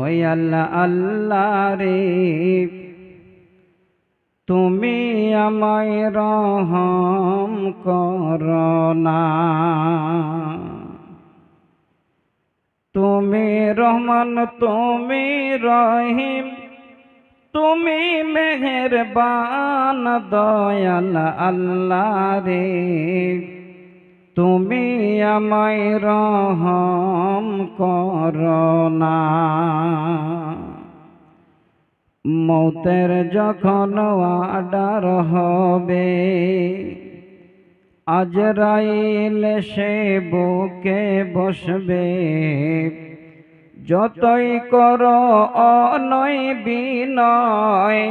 দয়াল আল্লাহ রে তুমি আমায় রহম করনা। তুমি রহমান তুমি রহিম তুমি মেহেরবান দয়াল আল্লাহ রে তুমি আমায় রহম করনা। মৌতের যখন ওয়াডার হবে আজরাইল সে বুকে বসবে, যতই করো অনয় বিনয়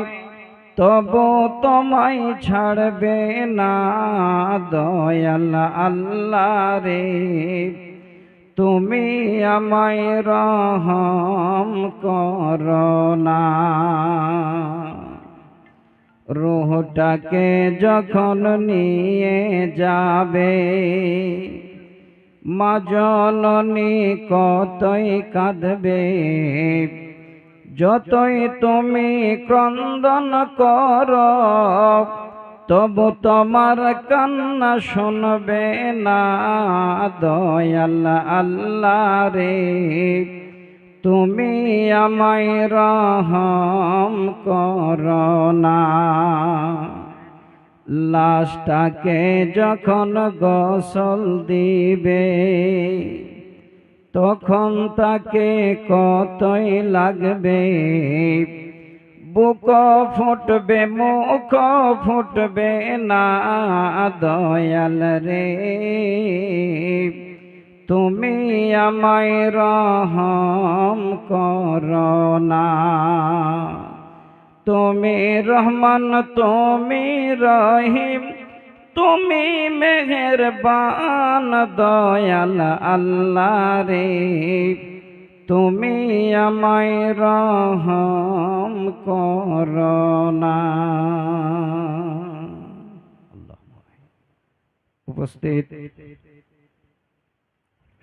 তবু তোমায় ছাড়বে না দয়াল আল্লাহ রে তুমি আমায় রহম করনা। রূহটাকে যখন নিয়ে যাবে মা জননী কতই কাঁদবে, যতই তুমি ক্রন্দন করো তবু তোমার কান্না শুনবে না দয়াল আল্লাহ রে তুমি আমায় রহম করনা। লাশটাকে যখন গোসল দিবে তখন তাকে কতই লাগবে, বুক ফুটবে মুখ ফুটবে না দয়াল রে তুমি আমায় রহম করনা। তুমি রহমান তুমি রহিম তুমি মেহেরবান দয়াল আল্লাহ রে তুমি আমায় রহম করনা। উপস্থিত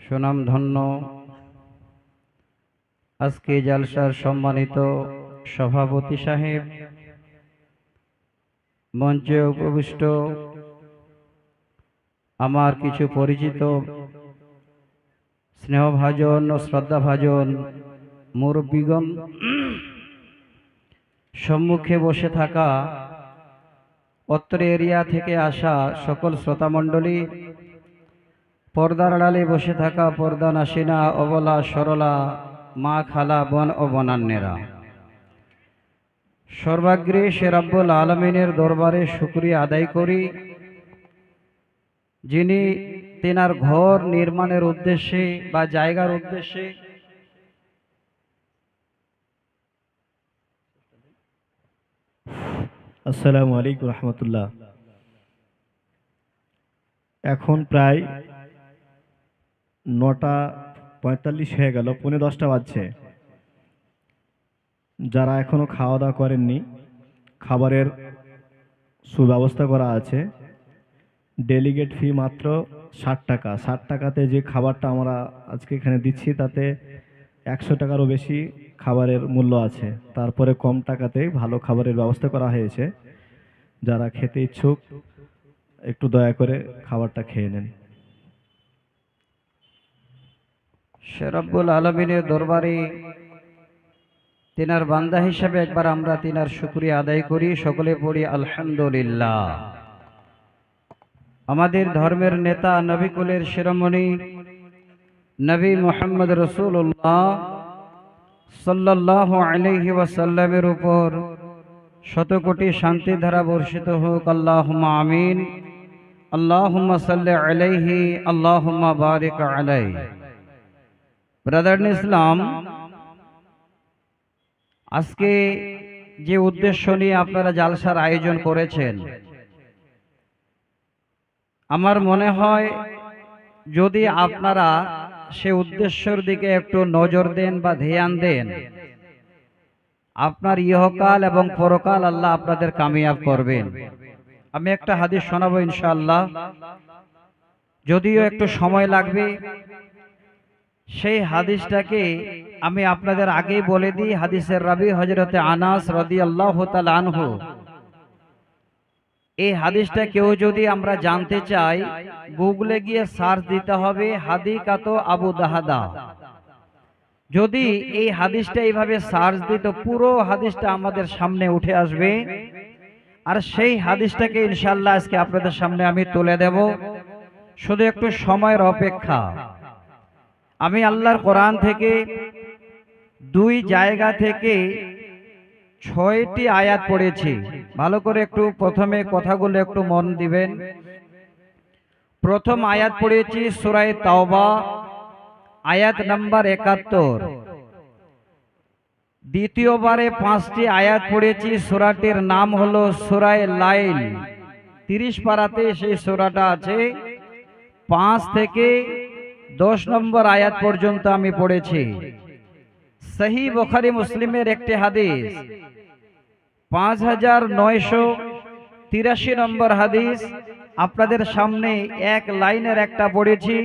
সুনামধন্য আজকে জালসার সম্মানিত সভাপতি সাহেব, মঞ্চে উপবিষ্ট আমার কিছু পরিচিত স্নেহভাজন ও শ্রদ্ধাভাজন মুরব্বীগণ, সম্মুখে বসে থাকা অত্র এরিয়া থেকে আসা সকল শ্রোতামণ্ডলী, পর্দার আড়ালে বসে থাকা পর্দা নাসিনা অবলা সরলা মা খালা বোন ও বনান্যেরা, সর্বাগ্রে সে রব্বুল আলামিনের দরবারে শুকরিয়া আদায় করি যিনি তেনার ঘর নির্মাণের উদ্দেশ্যে বা জায়গার উদ্দেশ্যে আসসালামু আলাইকুম রহমতুল্লাহ। এখন প্রায় 9:45 হয়ে গেল, 9:45 বাজছে। যারা এখনো খাওয়া দাওয়া করেননি খাবারের সুব্যবস্থা করা আছে। ডেলিগেট ফি মাত্র 60 টাকা। 60 টাকাতে যে খাবারটা আমরা আজকে এখানে দিচ্ছি তাতে 100 টাকারও বেশি খাবারের মূল্য আছে। তারপরে কম টাকাতে ভালো খাবারের ব্যবস্থা করা হয়েছে। যারা খেতে ইচ্ছুক একটু দয়া করে খাবারটা খেয়ে নেন। সে রব্বুল আলামিনের দরবারে তিনার বান্দা হিসেবে একবার আমরা তিনার শুকরিয়া আদায় করি, সকলে পড়ি আলহামদুলিল্লাহ। আমাদের ধর্মের নেতা নবী কুলের শিরোমণি নবী মুহাম্মদ রাসূলুল্লাহ সাল্লাল্লাহু আলাইহি ওয়াসাল্লামের উপর শত কোটি শান্তি ধারা বর্ষিত হোক, আল্লাহুম্মা আমিন। আল্লাহুম্মা সাল্লি আলাইহি আল্লাহুম্মা বারিক আলাইহি। ব্রাদার ইন ইসলাম, আজকে যে উদ্দেশ্য নিয়ে আপনারা জালসার আয়োজন করেছেন, আমার মনে হয় যদি আপনারা সে উদ্দেশ্যের দিকে একটু নজর দেন বা ধ্যান দেন, আপনার ইহকাল এবং পরকাল আল্লাহ আপনাদের কামিয়াব করবেন। আমি একটা হাদিস শোনাবো ইনশাআল্লাহ, যদিও একটু সময় লাগবে। সেই হাদিসটাকে আমি আপনাদের আগেই বলে দিই। হাদিসের রাবি হযরতে আনাস রাদিয়াল্লাহু তাআলা আনহু। এই হাদিসটা কেউ যদি আমরা জানতে চাই, গুগলে গিয়ে সার্চ দিতে হবে হাদিকাত আবু দাহাদা। যদি এই হাদিসটা এইভাবে সার্চ দিই তো পুরো হাদিসটা আমাদের সামনে উঠে আসবে। আর সেই হাদিসটাকে ইনশাআল্লাহ আজকে আপনাদের সামনে আমি তুলে দেব। শুধু একটু সময়ের অপেক্ষা। আমি আল্লাহর কোরআন থেকে দুই জায়গা থেকে 6টি আয়াত পড়েছি। ভালো করে একটু প্রথমে কথাগুলো একটু মন দিবেন। প্রথম আয়াত পড়েছি সূরা তাওবা আয়াত নাম্বার 71। দ্বিতীয়বারে 5টি আয়াত পড়েছি। সূরাটির নাম হলো সূরা লাইল। 30 পারাতে সেই সূরাটা আছে। 5 থেকে 10 নম্বর আয়াত পর্যন্ত আমি পড়েছি। সহিহ বুখারী মুসলিমের একটি হাদিস 5983 নম্বর হাদিস আপনাদের সামনে এক লাইনের একটা পড়েছি,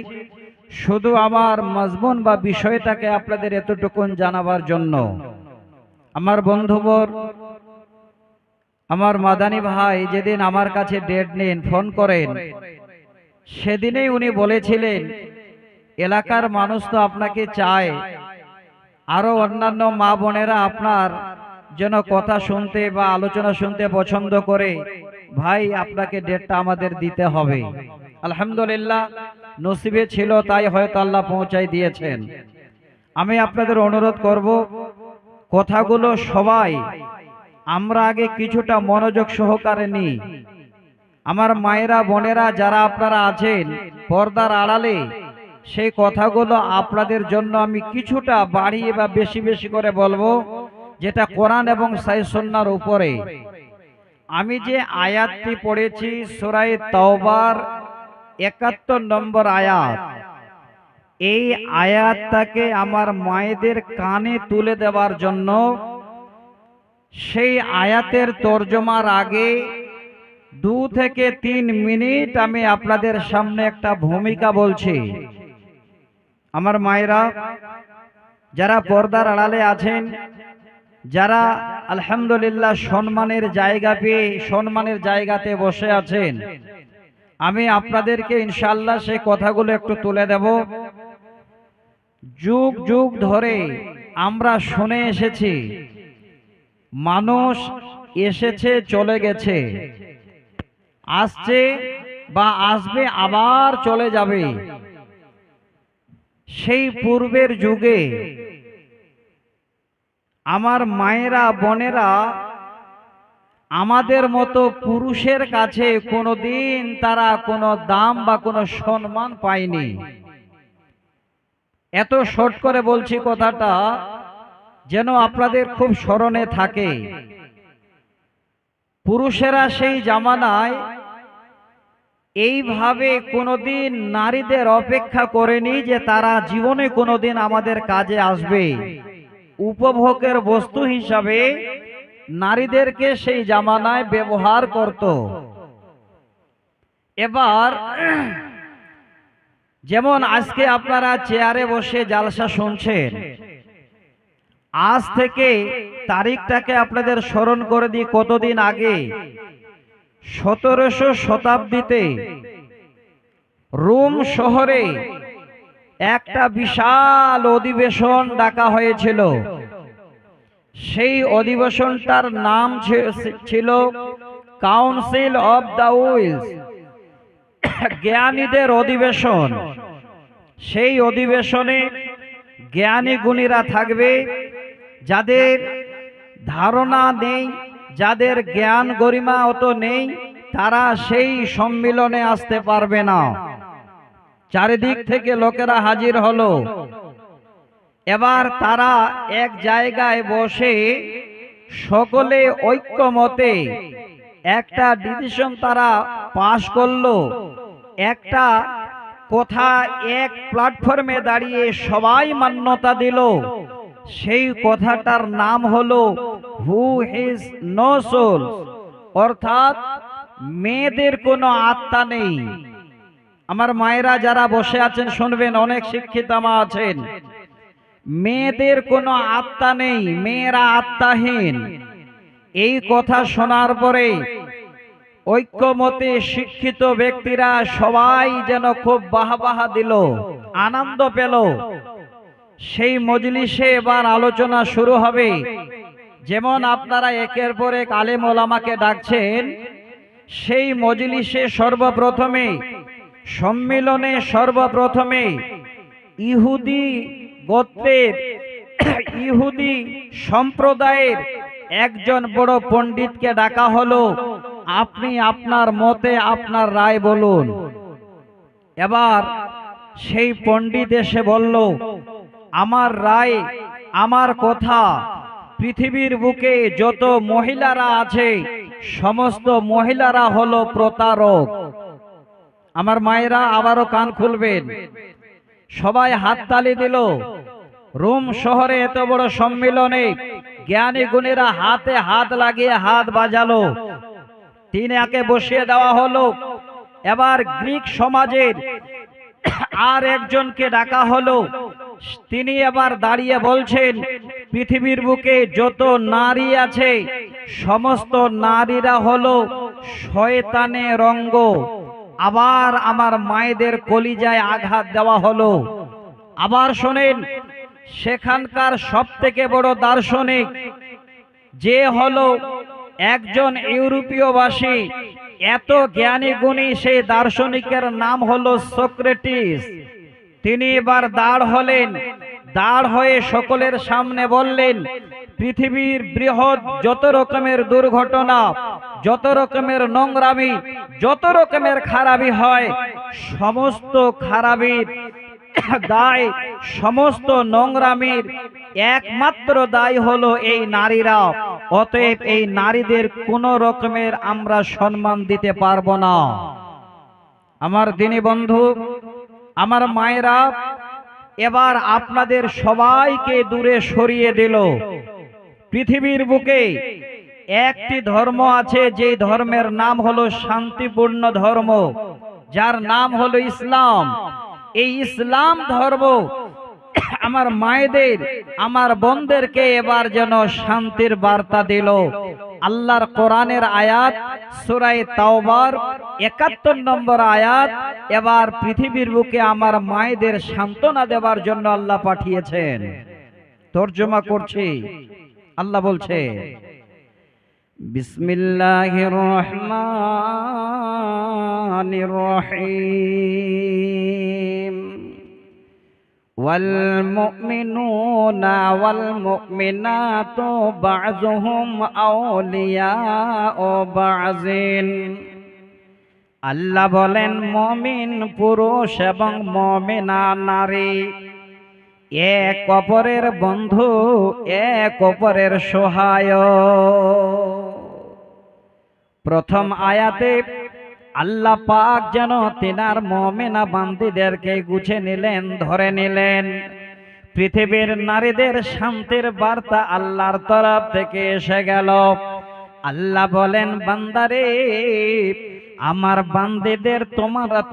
শুধু আমার মজমুন বা বিষয়টাকে আপনাদের এতটুকুন জানাবার জন্য। আমার বন্ধুবর, আমার মাদানী ভাই যেদিন আমার কাছে ডেট নেন, ফোন করেন, সেদিনেই উনি বলেছিলেন এলাকার মানুষ তো আপনাকে চায়, আরো অন্যান্য মা বোনেরা আপনার যেন কথা শুনতে বা আলোচনা শুনতে পছন্দ করে, ভাই আপনাকে ডেটটা আমাদের দিতে হবে। আলহামদুলিল্লাহ নসিবে ছিল, তাই হয়তো আল্লাহ পৌঁছাই দিয়েছেন। আমি আপনাদের অনুরোধ করব, কথাগুলো সবাই আমরা আগে কিছুটা মনোযোগ সহকারে নিই। আমার মায়েরা বোনেরা যারা আপনারা আছেন পর্দার আড়ালে, সেই কথাগুলো আপনাদের জন্য আমি কিছুটা বাড়িয়ে বা বেশি বেশি করে বলবো, যেটা কোরআন এবং সহিহ সুন্নাহর উপরে। আমি যে আয়াতটি পড়েছি সূরা তাওবার 71 নম্বর আয়াত, এই আয়াতটাকে আমার মায়েদের কানে তুলে দেওয়ার জন্য সেই আয়াতের তরজমার আগে 2 থেকে 3 মিনিট আমি আপনাদের সামনে একটা ভূমিকা বলছি। আমার মায়েরা যারা পর্দার আড়ালে আছেন, যারা আলহামদুলিল্লাহ সম্মানের জায়গা পেয়ে সম্মানের জায়গাতে বসে আছেন, আমি আপনাদেরকে ইনশাআল্লাহ সেই কথাগুলো একটু তুলে দেব। যুগ যুগ ধরে আমরা শুনে এসেছি, মানুষ এসেছে চলে গেছে, আসছে বা আসবে আবার চলে যাবে। সেই পূর্বের যুগে আমার মায়েরা বোনেরা আমাদের মতো পুরুষের কাছে কোনোদিন তারা কোনো দাম বা কোনো সম্মান পায়নি। এত শর্ট করে বলছি কথাটা যেন আপনাদের খুব স্মরণে থাকে। পুরুষেরা সেই জামানায় এইভাবে কোনোদিন নারীদের অপেক্ষা করেনি যে তারা জীবনে কোনোদিন আমাদের কাজে আসবে। উপভোগের বস্তু হিসাবে নারীদেরকে সেই জামানায় ব্যবহার করত। এবার যেমন আজকে আপনারা চেয়ারে বসে জালসা শুনছেন, আজ থেকে তারিখটাকে আপনাদের স্মরণ করে দিই কতদিন আগে। 1700 শতাব্দীতে রোম শহরে একটা বিশাল অধিবেশন ডাকা হয়েছিল। সেই অধিবেশনটার নাম ছিল কাউন্সিল অফ দ্য উইলস, জ্ঞানীদের অধিবেশন। সেই অধিবেশনে জ্ঞানী গুণীরা থাকবে, যাদের ধারণা নেই, যাদের জ্ঞান গরিমা অত নেই, তারা সেই সম্মিলনে আসতে পারবে না। চারিদিক থেকে লোকেরা হাজির হলো। এবার তারা এক জায়গায় বসে সকলে ঐক্যমতে একটা ডিসিশন তারা পাশ করলো। একটা কথা এক প্ল্যাটফর্মে দাঁড়িয়ে সবাই মান্যতা দিল। সেই কথাটার নাম হলো হু ইজ নো সোল, অর্থাৎ মেয়েদের কোনো আত্মা নেই। আমার মায়েরা যারা বসে আছেন শুনবেন, অনেক শিক্ষিতা মা আছেন। মেয়েদের কোনো আত্মা নেই, মেয়েরা আত্মাহীন। এই কথা শোনার পরে ঐক্যমতে শিক্ষিত ব্যক্তিরা সবাই যেন খুব বাহবাহা দিল, আনন্দ পেল। সেই মজলিসে এবার আলোচনা শুরু হবে। যেমন আপনারা একের পর এক আলেম ওলামাকে ডাকছেন, সেই মজলিসে সর্বপ্রথমে, সম্মিলনে সর্বপ্রথমে ইহুদি গোত্রের, ইহুদি সম্প্রদায়ের একজন বড় পণ্ডিতকে ডাকা হলো। আপনি আপনার মতে আপনার রায় বলুন। এবার সেই পণ্ডিত এসে বলল, আমার রায়, আমার কথা, পৃথিবীর বুকে যত মহিলারা আছে সমস্ত মহিলারা হলো প্রতারক। আমার মায়েরা আবারও কান খুলবেন। সবাই হাততালি দিল। রোম শহরে এত বড় সম্মেলনে জ্ঞানী গুণীরা হাতে হাত লাগিয়ে হাত বাজালো। তিনাকে বসিয়ে দেওয়া হলো। এবার গ্রিক সমাজের আর একজনকে ডাকা হলো। তিনি এবার দাঁড়িয়ে বলছেন, পৃথিবীর বুকে যত নারী আছে সমস্ত নারীরা হলো শয়তানের অঙ্গ। আবার আমার মায়েদের কলিজায় আঘাত দেওয়া হলো। আবার শোনেন, সেখানকার সবথেকে বড় দার্শনিক যে হলো একজন ইউরোপীয়বাসী, এত জ্ঞানী গুণী সেই দার্শনিকের নাম হলো সক্রেটিস। তিনি এবার দাঁড় হলেন। দাঁড় হয়ে সকলের সামনে বললেন, পৃথিবীর বৃহৎ যত রকমের দুর্ঘটনা, যত রকমের নোংরামি, যত রকমের খারাপি হয়, সমস্ত খারাপির দায়, সমস্ত নোংরামির একমাত্র দায় হলো এই নারীরা। অতএব এই নারীদের কোনো রকমের আমরা সম্মান দিতে পারবো না। আমার দিনী বন্ধু, আমার মায়েরা, এবার আপনাদের সবাইকে দূরে সরিয়ে দিল। পৃথিবীর বুকে একটি ধর্ম আছে, যে ধর্মের নাম হলো শান্তিপূর্ণ ধর্ম, যার নাম হলো ইসলাম। এই ইসলাম ধর্ম আমার মায়েদের, আমার বোনদেরকে এবার যেন শান্তির বার্তা দিল। আল্লাহর কোরআনের আয়াত সূরা তাওবার ৭১ নম্বর আয়াত এবার পৃথিবীর বুকে আমার মায়েদের সান্ত্বনা দেওয়ার জন্য আল্লাহ পাঠিয়েছেন। তর্জমা করছি। আল্লাহ বলছে, বিসমিল্লাহির রহমানির রহিম। والمؤمنون والمؤمنات بعضهم أولياء بعض। আল্লাহ বলেন, মুমিন পুরুষ এবং মুমিনা নারী এক অপরের বন্ধু, এক অপরের সহায়ক। প্রথম আয়াতে আল্লাহ পাক যেন তিনার মুমিনা বান্দীদেরকে গুছে নিলেন, ধরে নিলেন। পৃথিবীর নারীদের শান্তির বার্তা আল্লাহর তরফ থেকে এসে গেল। আল্লাহ বলেন, বান্দারে, আমার বান্দীদের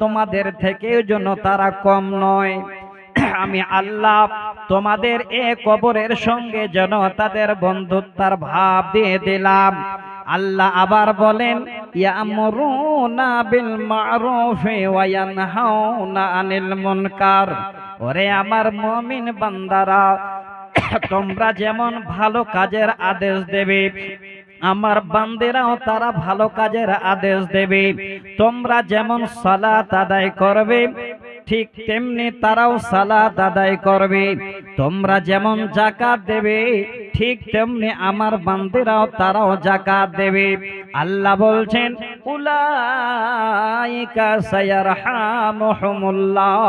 তোমাদের থেকে যেন তারা কম নয়। আমি আল্লাহ তোমাদের এক অপরের সঙ্গে যেন তাদের বন্ধুত্বের ভাব দিয়ে দিলাম। আল্লাহ আবার বলেন, ইয়ামুরুনা বিল মারুফি ওয়া ইয়ানহাউনা আনিল মুনকার। ওরে আমার মুমিন বান্দারা, তোমরা যেমন ভালো কাজের আদেশ দেবে, আমার বান্দেরাও তারা ভালো কাজের আদেশ দেবে। তোমরা যেমন সালাত আদায় করবে, ঠিক তেমনি তারাও সালাত আদায় করবে। তোমরা যেমন যাকাত দেবে, ঠিক তেমনি আমার বান্দেরাও তারাও যাকাত দেবে। আল্লাহ বলছেন, উলাইকা সায়ারহামুহুমুল্লাহ।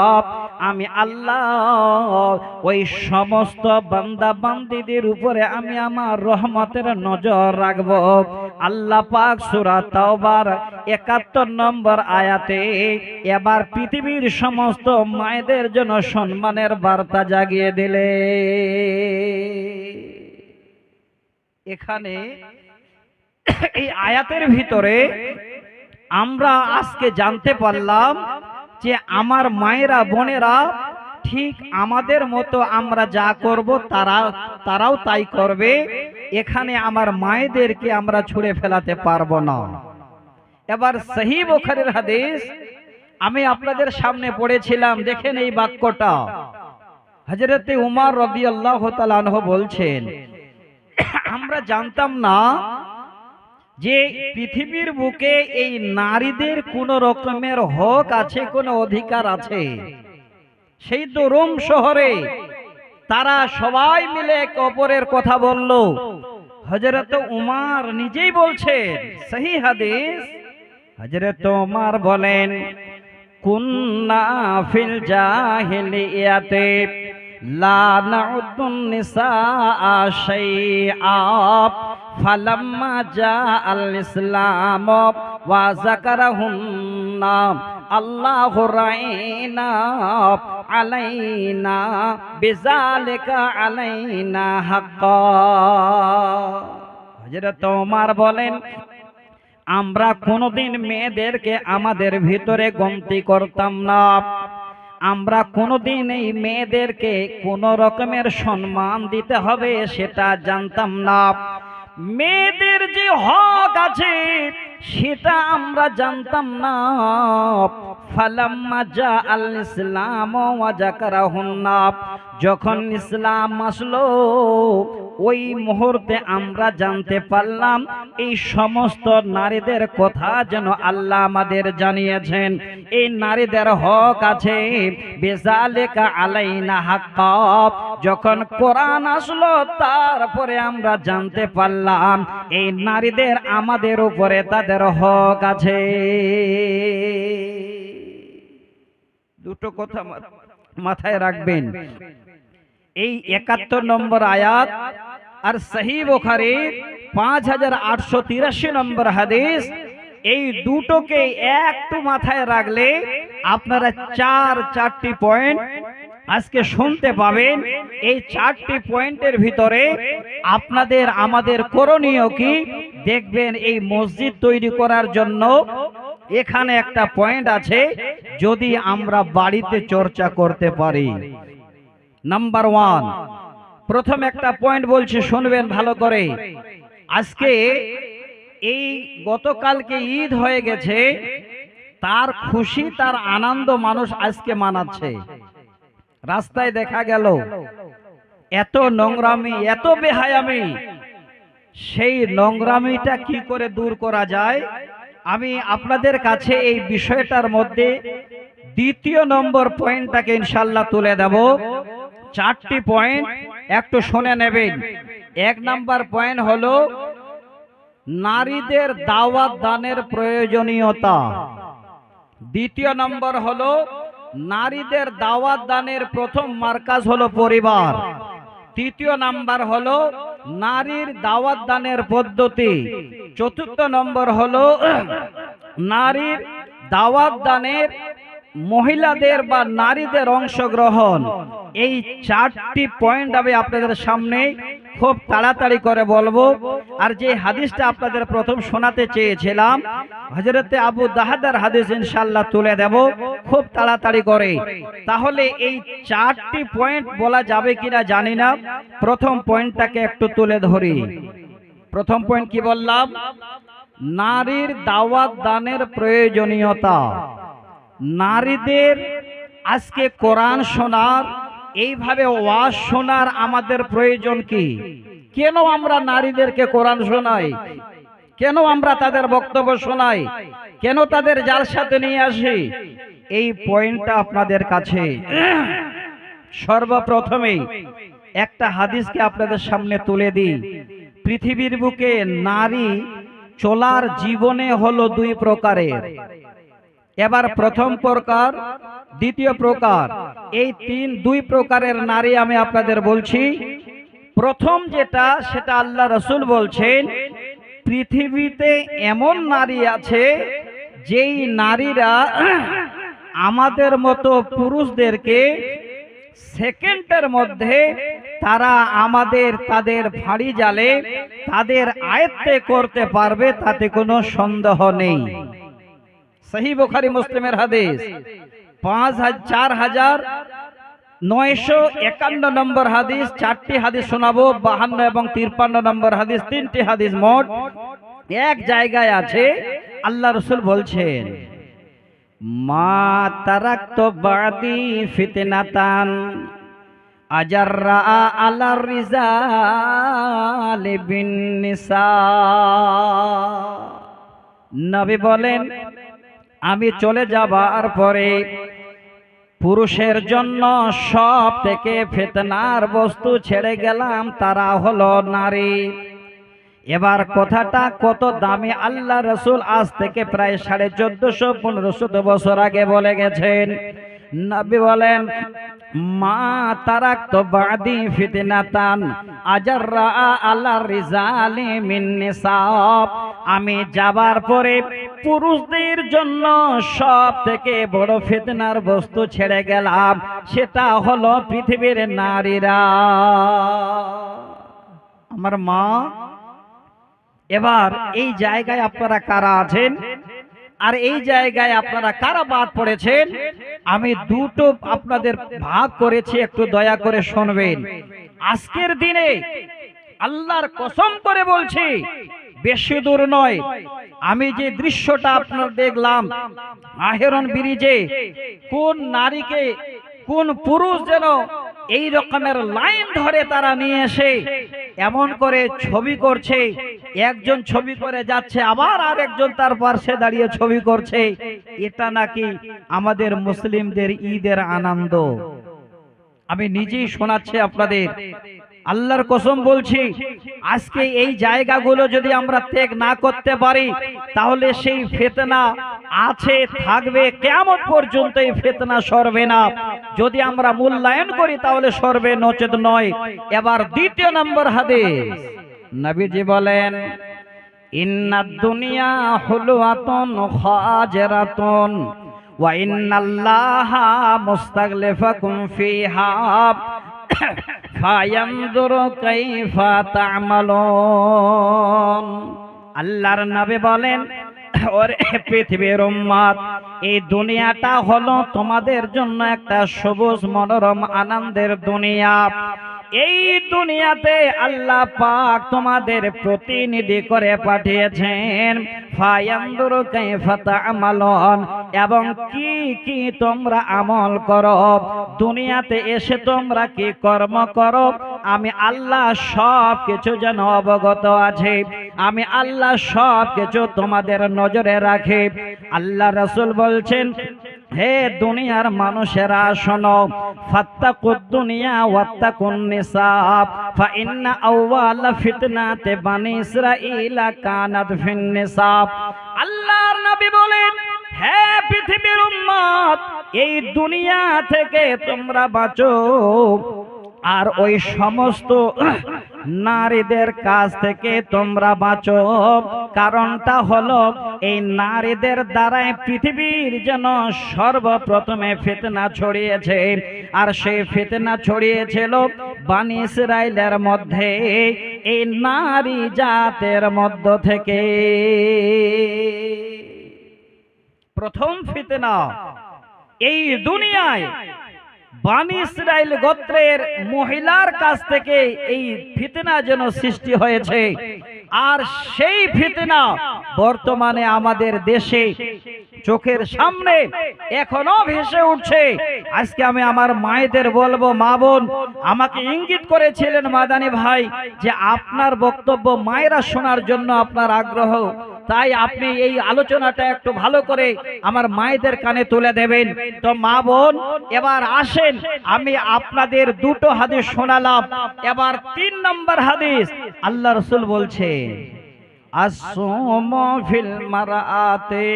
আমি আল্লাহ ওই সমস্ত বান্দা বান্দীদের উপরে আমি আমার রহমতের নজর রাখব। আল্লাহ পাক সূরা তাওবার ৭১ নম্বর আয়াতে এবার পৃথিবীর সমস্ত মায়েদের জন্য সম্মানের বার্তা জাগিয়ে দিলে। এখানে এই আয়াতের ভিতরে আমরা আজকে জানতে পারলাম যে আমার মায়েরা বোনেরা ঠিক আমাদের মতো আমরা যা করব তারাও তাই করবে, এখানে আমার মায়েদেরকে আমরা ছুঁড়ে ফেলাতে পারবো না। এবার সহিহ বুখারীর হাদিস আমি আপনাদের সামনে পড়েছিলাম, দেখেন এই বাক্যটা। হযরত উমর রাদিয়াল্লাহু তাআলা আনহু বলছেন, আমরা জানতাম না যে পৃথিবীর বুকে এই নারীদের কোন রকমের হক আছে, কোন অধিকার আছে। সেই তো রোম শহরে তারা সবাই মিলে এক অপরের কথা বলল। হযরত উমর নিজেই বলছেন, সহিহ হাদিস, হযরত উমর বলেন, কুন্না ফিল জাহিলিয়াতে লা নাউদ্দুন নিসা শাইআ ফালাম্মা জাআল ইসলাম ওয়া যাকারাহুন্না আল্লাহু রাইনা আলাইনা বিযালিকা আলাইনা হাক্কা। হযরত ওমর বলেন, আমরা কোনোদিন মেয়েদেরকে আমাদের ভিতরে গন্তি করতাম না, আমরা কোনোদিন এই মেয়েদেরকে কোনো রকমের সম্মান দিতে হবে সেটা জানতাম না। মেয়েদের যে হক আছে সেটা আমরা জানতাম না। ফালাম্মা জাআল ইসলাম ওয়া যাকারাহুন্না, যখন ইসলাম আসলো ওই মুহূর্তে আমরা জানতে পারলাম এই সমস্ত নারীদের কথা যেন আল্লাহ আমাদের জানিয়েছেন, এই নারীদের হক আছে। বিযালিকা আলাইনা হাক্কা, যখন কোরআন আসলো তারপরে আমরা জানতে পারলাম এই নারীদের আমাদের উপরে তাদের হক আছে। দুটো কথা মাথায় রাখবেন, এই ৭১ নম্বর আয়াত আর সহিহ বুখারীর ৫৮৮৩ নম্বর হাদিস, এই দুটোকে একটু মাথায় রাখলে আপনারা চারটি পয়েন্ট আজকে শুনতে পাবেন। এই 4টি পয়েন্টের ভিতরে আপনাদের আমাদের করণীয় কি দেখবেন। এই মসজিদ তৈরি করার জন্য এখানে একটা পয়েন্ট আছে, যদি আমরা বাড়িতে চর্চা করতে পারি। নাম্বার 1, প্রথম একটা পয়েন্ট বলছি, শুনবেন ভালো করে। আজকে এই গতকালকে ঈদ হয়ে গেছে, তার খুশি তার আনন্দ মানুষ আজকে মানাচ্ছে। রাস্তায় দেখা গেল এত নোংরামি, এত বেহায়ামি, সেই নোংরামিটা কি করে দূর করা যায় আমি আপনাদের কাছে এই বিষয়টার মধ্যে দ্বিতীয় নম্বর পয়েন্টটাকে ইনশাআল্লাহ তুলে দেব। 4টি পয়েন্ট একটু শুনে নেবেন। 1 নাম্বার পয়েন্ট হলো নারীদের দাওয়াত দানের প্রয়োজনীয়তা। 2য় নম্বর হলো নারীদের দাওয়াত দানের প্রথম মার্কাজ হলো পরিবার। 3য় নাম্বার হলো নারীর দাওয়াত দানের পদ্ধতি। 4র্থ নম্বর হলো নারীর দাওয়াত দানের মহিলাদের বা নারীদের অংশগ্রহণ। এই 4টি পয়েন্ট আমি আপনাদের সামনে খুব তাড়াতাড়ি করে বলবো। আর যে হাদিসটা আপনাদের প্রথম শোনাতে চেয়েছিলাম হযরতে আবু দাহদার হাদিস ইনশাআল্লাহ তুলে দেব খুব তাড়াতাড়ি করে। তাহলে এই 4টি পয়েন্ট বলা যাবে কিনা জানি না, প্রথম পয়েন্টটাকে একটু তুলে ধরি। প্রথম পয়েন্ট কি বললাম? নারীর দাওয়াত দানের প্রয়োজনীয়তা। নারীদের আজকে কোরআন শোনার, এইভাবে ওয়াজ শোনার আমাদের প্রয়োজন কি? কেন আমরা নারীদেরকে কোরআন শোনাই? কেন আমরা তাদের বক্তব্য শোনাই? কেন তাদের জালসাতে নিয়ে আসি? এই পয়েন্টটা আপনাদের কাছে সর্বপ্রথমে একটা হাদিসকে আপনাদের সামনে তুলে দিই। পৃথিবীর বুকে নারী চলার জীবনে হলো 2 প্রকারের। এবার প্রথম প্রকার, দ্বিতীয় প্রকার, এই 2 প্রকারের নারী আমি আপনাদের বলছি। প্রথম যেটা, সেটা আল্লাহ রাসূল বলছেন পৃথিবীতে এমন নারী আছে যেই নারীরা আমাদের মতো পুরুষদেরকে সেকেন্ডের মধ্যে তারা তাদের ফাঁড়ি জালে তাদের আয়ত্তে করতে পারবে, তাতে কোনো সন্দেহ নেই। সহিহ বুখারী মুসলিমের হাদিস। 4,951 নম্বর হাদিস, 4টি হাদিস শোনাবো। 52 এবং 53 নম্বর হাদিস, 3টি হাদিস। মোট এক জায়গায় আছে আল্লাহ রাসূল বলছেন, মা তারাকতু বাদি ফিতনাতান আজাররা আলার রিজাল বিন নিসা। নবী বলেন, আমি চলে যাবার পরে পুরুষের জন্য সব থেকে ফিতনার বস্তু ছেড়ে গেলাম, তারা হলো নারী। এবার কথাটা কত দামি আল্লাহ রাসূল আজ থেকে প্রায় 1450-1500 বছর আগে বলে গেছেন। নবী বলেন, মা তারাকতু বাদি ফিতনাতান আজাররা আলা রিজালি মিন নিসা। আমি যাবার পরে পুরুষদের জন্য সব থেকে বড় ফিতনার বস্তু ছেড়ে গেলাম, সেটা হলো পৃথিবীর নারীরা। আমার মা। এবার এই জায়গায় আপনারা কারা আছেন আর এই জায়গায় আপনারা কারা বাদ পড়েছেন? আমি দুটো আপনাদের ভাগ করেছি, একটু দয়া করে শুনবেন। আজকের দিনে আল্লাহর কসম করে বলছি, বেশি দূর নয়, আমি যে দৃশ্যটা আপনার দেখলাম আহেরন ব্রিজে, কোন নারীকে কোন পুরুষ যেন এই রকমের লাইন ধরে তারা নিয়ে এসে এমন করে ছবি করছে। একজন ছবি করে যাচ্ছে, আবার আরেকজন তার পাশে দাঁড়িয়ে ছবি করছে। এটা নাকি আমাদের মুসলিমদের ঈদের আনন্দ। আমি নিজেই শোনাচ্ছি আপনাদের, আল্লাহর কসম বলছি, আজকে এই জায়গাগুলো যদি আমরা ত্যাগ না করতে পারি, তাহলে সেই ফিতনা আছে, থাকবে কিয়ামত পর্যন্ত। এই ফিতনা সরবে না। যদি আমরা মূল্যায়ন করি তাহলে সরবে, নচেত নয়। এবার দ্বিতীয় নম্বর হাদিস, নবীজি বলেন, ইন্নাদ দুনিয়া হুলওয়াতুন খাজিরাতুন ওয়া ইন্নাল্লাহা মুস্তাগলিফাকুম ফিহা ফায়ানজুরু কাইফা তা'মালুন। আল্লাহর নবী বলেন, ওরে পৃথিবীর উম্মত, এই দুনিয়াটা হলো তোমাদের জন্য একটা সবুজ মনোরম আনন্দের দুনিয়া। এই দুনিয়াতে আল্লাহ পাক তোমাদের প্রতিনিধি করে পাঠিয়েছেন, ফায়ানজুরু কাইফা তা'মালুন, এবং কি কি তোমরা আমল করো, দুনিয়াতে এসে তোমরা কি কর্ম করো, আমি আল্লাহ সব কিছু যেন অবগত আছে। আমি আল্লাহ সব কিছু তোমাদের নজরে রাখি। আল্লাহ রাসূল বলছেন, হে দুনিয়ার মানুষেরা শোনো, ফাত্তাকুদ দুনিয়া ওয়াত্তাকুন নিসা ফা ইন্না আউওয়ালা ফিতনাতে বানি ইসরাঈলা কানাত ফিন নিসা। আল্লাহর নবী বলেন, হে পৃথিবীর উম্মত, এই দুনিয়া থেকে তোমরা বাঁচো আর ওই সমস্ত নারীদের কাছ থেকে তোমরা বাঁচো। কারণটা হলো, এই নারীদের দ্বারাই পৃথিবীর যেন সর্বপ্রথমে ফিতনা ছড়িয়েছে, আর সেই ফিতনা ছড়িয়েছিল বানি ইসরাইলের মধ্যে, এই নারী জাতের মধ্য থেকে। প্রথম ফিতনা এই দুনিয়ায় বানি ইসরাইল গোত্রের মহিলার কাছ থেকে এই ফিতনা যেন সৃষ্টি হয়েছে। আর সেই ফিতনা বর্তমানে আমাদের দেশে চোখের সামনে এখনো ভেসে উঠছে। আজকে আমি আমার মায়েদের বলবো, মা বোন আমাকে ইঙ্গিত করেছিলেন মাদানী ভাই যে আপনার বক্তব্য মায়েরা শোনার জন্য আপনার আগ্রহ, তাই আপনি এই আলোচনাটা একটু ভালো করে আমার মায়েদের কানে তুলে দেবেন। তো মা বোন, এবার আসেন, আমি আপনাদের দুটো হাদিস শোনালাম। এবার 3 নম্বর হাদিস, আল্লাহ রাসূল বলছে, আসসামু ফিল মারাআতি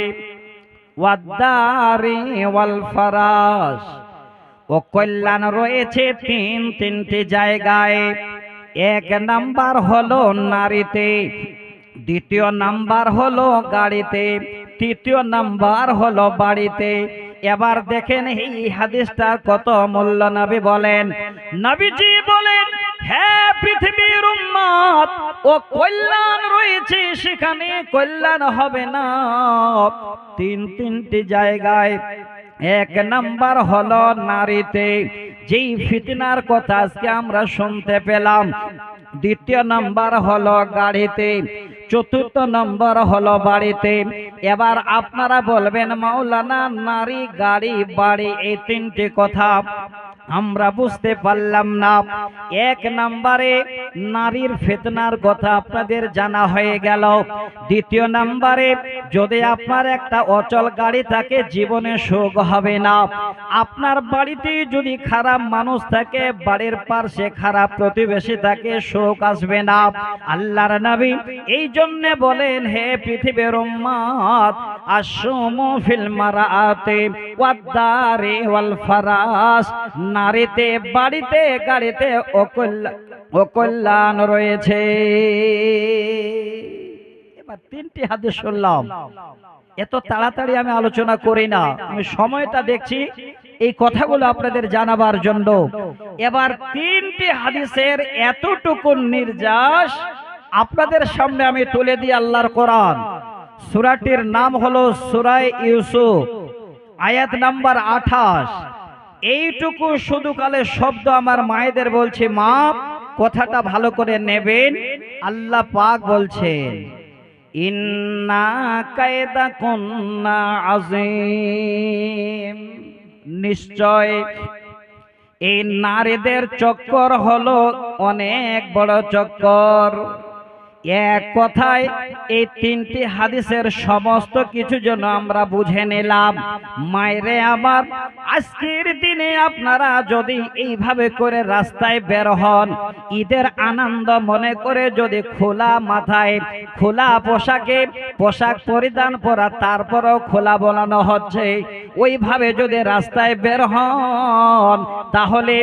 ওয়াদ-দারি ওয়াল ফারাশ। ও কল্যাণ রয়েছে তিনটি জায়গায়। 1 নাম্বার হলো নারীতে, 2 নাম্বার হলো গাড়িতে, 3 নাম্বার হলো বাড়িতে। এবার দেখেন এই হাদিসটার কত মূল্য। নবী বলেন, নবীজি বলেন, হে পৃথিবীর উম্মত, ও কল্যাণ রয়েছে সেখানে কল্যাণ হবে না তিনটি জায়গায়। এক নাম্বার হলো নারীতে যেই ফিতনার কথা আজকে আমরা শুনতে পেলাম, দ্বিতীয় নাম্বার হলো গাড়িতে, চতুর্থ নম্বর হলো বাড়িতে। এবার আপনারা বলবেন মাওলানা নারী গাড়ি বাড়ি এই তিনটি কথা আমরা বুঝতে পারলাম না। এক নম্বরে নারীর ফিতনার কথা আপনাদের জানা হয়ে গেল। দ্বিতীয় নম্বরে যদি আপনার একটা অচল গাড়ি থাকে জীবনে সুখ হবে না। আপনার বাড়িতে যদি খারাপ মানুষ থাকে, বাড়ির পাশে খারাপ প্রতিবেশী থাকে, সুখ আসবে না। আল্লাহর নবী এই জন্য বলেন, হে পৃথিবীর উম্মত, আশুমু ফিল মারাআতি ওয়াদ-দারি ওয়াল ফারাস, নারীতে বাড়িতে গাড়িতে অকল্যাণ রয়েছে। এবার তিনটি হাদিস শুনলাম, এত তাড়াতাড়ি আমি আলোচনা করি না, আমি সময়টা দেখছি এই কথাগুলো আপনাদের জানাবার জন্য। এবার তিনটি হাদিসের এতটুকু নির্যাস আপনাদের সামনে আমি তুলে দিই। আল্লাহর কোরআন, সূরাটির নাম হলো সূরা ইউসুফ, আয়াত নাম্বার 28। এইটুকু শুধু কালে শব্দ আমার মায়েদের বলছি, মা কথাটা ভালো করে নেবেন। আল্লাহ পাক বলছেন, ইন্না কায়দাকুন্না আযীম, নিশ্চয় এই নারীদের চক্কর হলো অনেক বড় চক্কর। এক কথায় এই তিনটি হাদিসের সমস্ত কিছু যেন আমরা বুঝে নিলাম। মায়েরে আমার, আজকের দিনে আপনারা যদি এইভাবে করে রাস্তায় বের হন, ঈদের আনন্দ মনে করে যদি খোলা মাথায় খোলা পোশাকে পোশাক পরিধান করা, তারপরেও খোলা বলানো হচ্ছে, ওইভাবে যদি রাস্তায় বের হন, তাহলে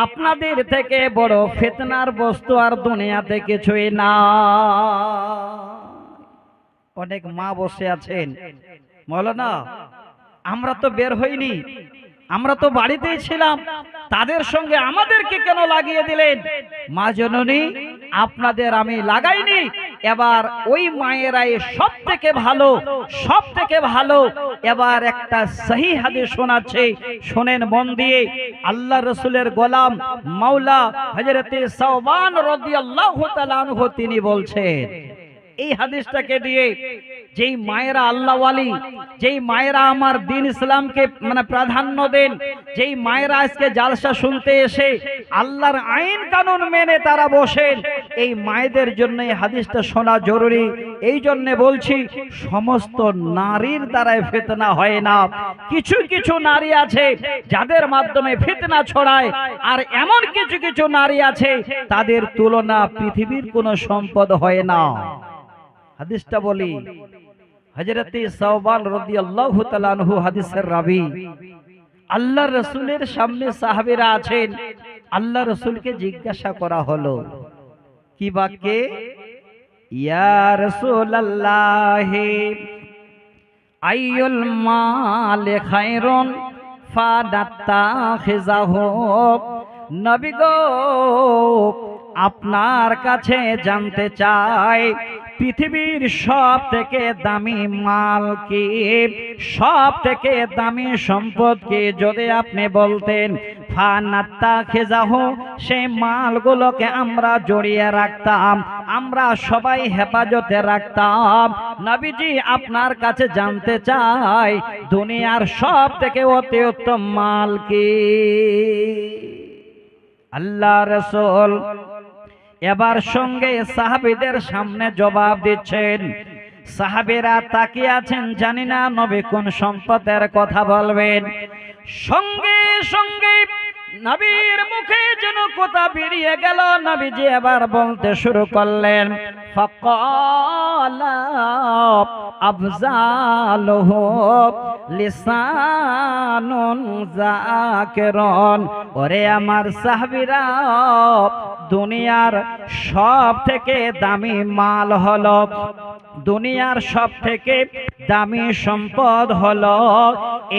আপনাদের থেকে বড় ফিতনার বস্তু আর দুনিয়াতে কিছুই না। অনেক মা বসে আছেন, মাওলানা আমরা তো বের হইনি, আমরা তো বাড়িতেই ছিলাম, তাদের সঙ্গে আমাদেরকে কেন লাগিয়ে দিলেন? মা জননী, আপনাদের আমি লাগাইনি। এবার ওই মায়েরাই সব থেকে ভালো, সব থেকে ভালো। এবার একটা সহি হাদিস শোনাচ্ছে, শোনেন মন দিয়ে। আল্লাহ রসুলের গোলাম মাওলা হযরতে সাওবান রাদিয়াল্লাহু তাআলা আনহু তিনি বলছেন, এই হাদিসটাকে দিয়ে যেই মায়েরা আল্লাহ ওয়ালি, যেই মায়েরা আমার দিন ইসলামকে প্রাধান্য দেন, যেই মায়েরা আজকে জালসা শুনতে এসে আল্লাহর আইন কানুন মেনে তারা বসেন, এই মায়েদের জন্য এই হাদিসটা শোনা জরুরি। এই জন্য বলছি, সমস্ত নারীর দ্বারাই ফিতনা হয় না, কিছু কিছু নারী আছে যাদের মাধ্যমে ফিতনা ছড়ায়, আর এমন কিছু কিছু নারী আছে তাদের তুলনা পৃথিবীর কোনো সম্পদ হয় না। হাদিসটা বলি, হযরতে সাওবান রাদিয়াল্লাহু তাআলা আনহু হাদিসের রাবী। আল্লাহর রাসূলের সামনে সাহাবীরা আছেন, আল্লাহ রাসূলকে জিজ্ঞাসা করা হলো কি বাক্যে, ইয়া রাসূলুল্লাহ আইয়ুল মাল খায়রুন ফাদাত্তাখিযাহু, নবী গো আপনার কাছে জানতে চাই পৃথিবীর সব থেকে দামি মাল কি, সব থেকে দামি সম্পদ কি? যদি আপনি বলতেন ফানাত্তাখিযাহু, সেই মালগুলোকে আমরা জড়িয়ে রাখতাম, আমরা সবাই হেফাজতে রাখতাম। নবীজি আপনার কাছে জানতে চাই দুনিয়ার সব থেকে অতি উত্তম মাল কি? আল্লাহ রাসূল এবার সঙ্গে সাহাবীদের সামনে জবাব দিচ্ছেন। সাহাবীরা তাকিয়ে আছেন, জানি না নবী কোন সম্পদের কথা বলবেন। সঙ্গে সঙ্গে নবীর মুখে যেন কথা বেরিয়ে গেল, নবীজি এবার বলতে শুরু করলেন, ফাকালা আফজালুহু লিসানুন যাকিরুন, ওরে আমার সাহাবীরা, দুনিয়ার সব থেকে দামি মাল হলো, দুনিয়ার সব থেকে দামি সম্পদ হলো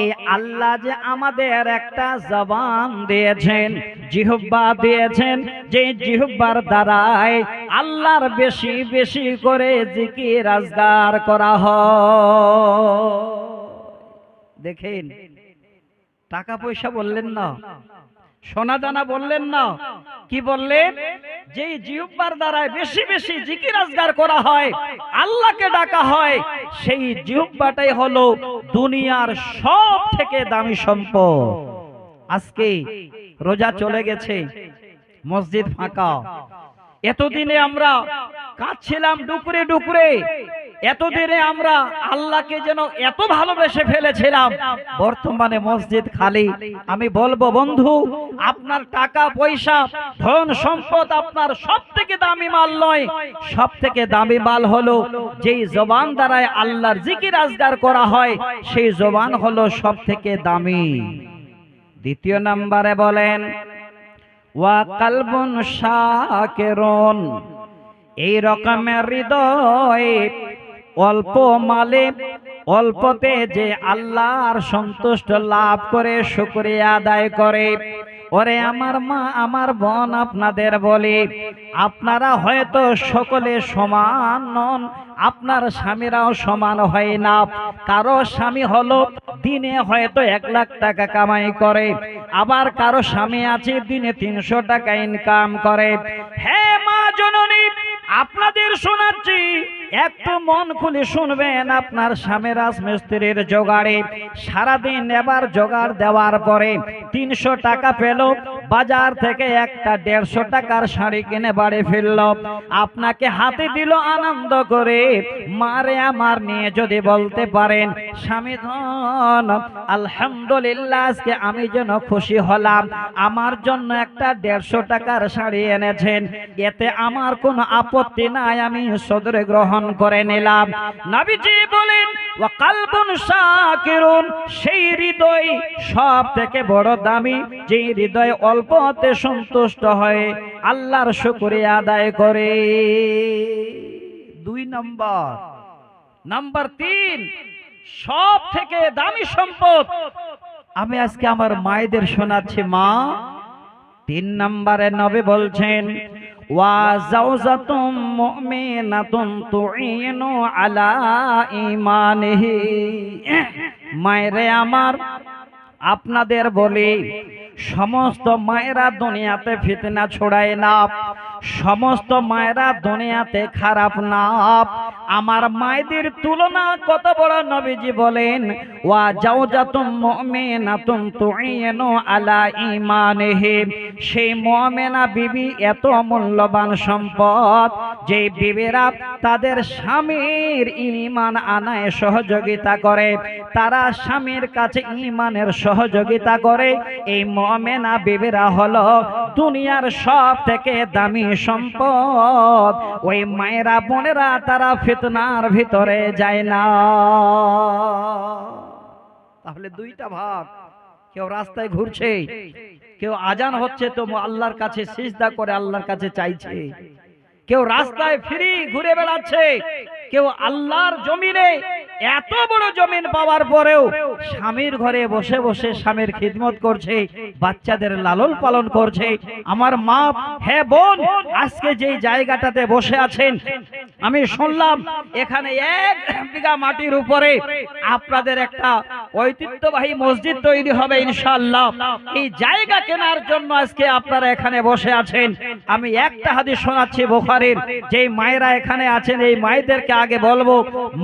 এই আল্লাহ যে আমাদের একটা জবান দিয়েছেন, জিহ্বা দিয়েছেন, যে জিহ্বার দ্বারায় আল্লাহর বেশি বেশি করে জিকির আজগার করা হয়। দেখেন টাকা পয়সা বললেন না, সোনা দানা বললেন না, কি বললেন? যেই জিহ্বার দ্বারায় বেশি বেশি জিকির আজগার করা হয়, আল্লাহকে ডাকা হয়, সেই জিহ্বাটাই হলো দুনিয়ার সব থেকে দামি সম্পদ। আজকে রোজা চলে গেছে, মসজিদ ফাঁকা। এতদিনে আমরা কাঁদছিলাম ডুকরে ডুকরে, এতদিনে আমরা আল্লাহকে যেন এত ভালোবেসে ফেলেছিলাম, বর্তমানে মসজিদ খালি। আমি বলবো বন্ধু, আপনার টাকা পয়সা ধন সম্পদ আপনার সব থেকে দামি মাল নয়, সব থেকে দামি মাল হলো যেই জবান দ্বারায় আল্লাহর জিকির আজগার করা হয়, সেই জবান হলো সব থেকে দামি। দ্বিতীয় নম্বরে বলেন ওয়া কালবুন শাকিরুন, এই রকমের হৃদয় অল্প মালে অল্পতে যে আল্লাহর সন্তুষ্ট লাভ করে শুকরিয়া আদায় করে। ওরে আমার মা আমার বোন, আপনাদের বলি, আপনারা হয়তো সকলে সমান নন, আপনার স্বামীরাও সমান হয় না। কারো স্বামী হলো দিনে হয়তো 1 লাখ টাকা কামাই করে, আবার কারো স্বামী আছে দিনে 300 টাকা ইনকাম করে। হ্যাঁ মা জননী, আপনাদের শোনাচ্ছি, একটু মন খুলে শুনবেন। আপনার স্বামী রাজমিস্ত্রির জোগাড়ে সারাদিন এবার জোগাড় দেওয়ার পরে 300 টাকা পেল, বাজার থেকে একটা 150 টাকার শাড়ি কিনে বাড়ি ফিরল, আপনাকে হাতে দিল আনন্দ করে। মারে আমার নিয়ে যদি বলতে পারেন, স্বামী ধন আলহামদুলিল্লাহ, আজকে আমি যেন খুশি হলাম, আমার জন্য একটা 150 টাকার শাড়ি এনেছেন, এতে আমার কোনো আপত্তি নাই, আমি সদরে গ্রহণ করে নিলাম। নবীজি বলেন ওয়া কালবুন শাকিরুন, সেই হৃদয় সব থেকে বড় দামি, যে হৃদয় অল্পতে সন্তুষ্ট হয়, আল্লাহর শুকরিয়া আদায় করে। 2 নম্বর। নাম্বার 3, সব থেকে দামি সম্পদ আমি আজকে আমার মায়েদের শোনাচ্ছি। মা, 3 নম্বরে নবী বলছেন ওয়া জাওজাতুম মুমিনাতুন তুইনু আলা ঈমানিহি। মায়েরে আমার, আপনাদের বলি, সমস্ত মায়েরা দুনিয়াতে ফিতনা ছড়ায় না, সমস্ত মায়েরা দুনিয়াতে খারাপ না। আমার মায়েদের তুলনা কত বড়, নবীজি বলেন ওয়া জাওজাতুম মুমিনাতুন তুইনু আলা ঈমানিহি, সেই মুমিনা বিবি এত মূল্যবান সম্পদ, যে বিবিরা তাদের স্বামীর ঈমান আনায় সহযোগিতা করে, তারা স্বামীর কাছে ঈমানের সহযোগিতা করে। এই মুমিনা বিবিরা হলো দুনিয়ার সব থেকে দামি সম্পদ। ওই মায়েরা বোনেরা তারা ফিতনার ভিতরে যায় না। তাহলে 2টা ভাগ, কেউ রাস্তায় ঘুরছে, কেউ আজান হচ্ছে তো আল্লাহর কাছে সিজদা করে আল্লাহর কাছে চাইছে, কেউ রাস্তায় ফ্রি ঘুরে বেড়াচ্ছে, কেউ আল্লাহর জমিনে এত বড় জমিন পাওয়ার পরেও স্বামীর ঘরে বসে বসে স্বামীর খিদমত করছে, বাচ্চাদের লালন পালন করছে। আমার মা, হ্যাঁ বোন, আজকে যেই জায়গাটাতে বসে আছেন, আমি শুনলাম এখানে 1 বিঘা মাটির উপরে আপনাদের একটা ঐতিহ্যবাহী মসজিদ তৈরি হবে ইনশাআল্লাহ। এই জায়গা কেনার জন্য আজকে আপনারা এখানে বসে আছেন। আমি একটা হাদিস শোনাচ্ছি বুখারীর, যেই মায়েরা এখানে আছেন, এই মায়েদেরকে আগে বলবো,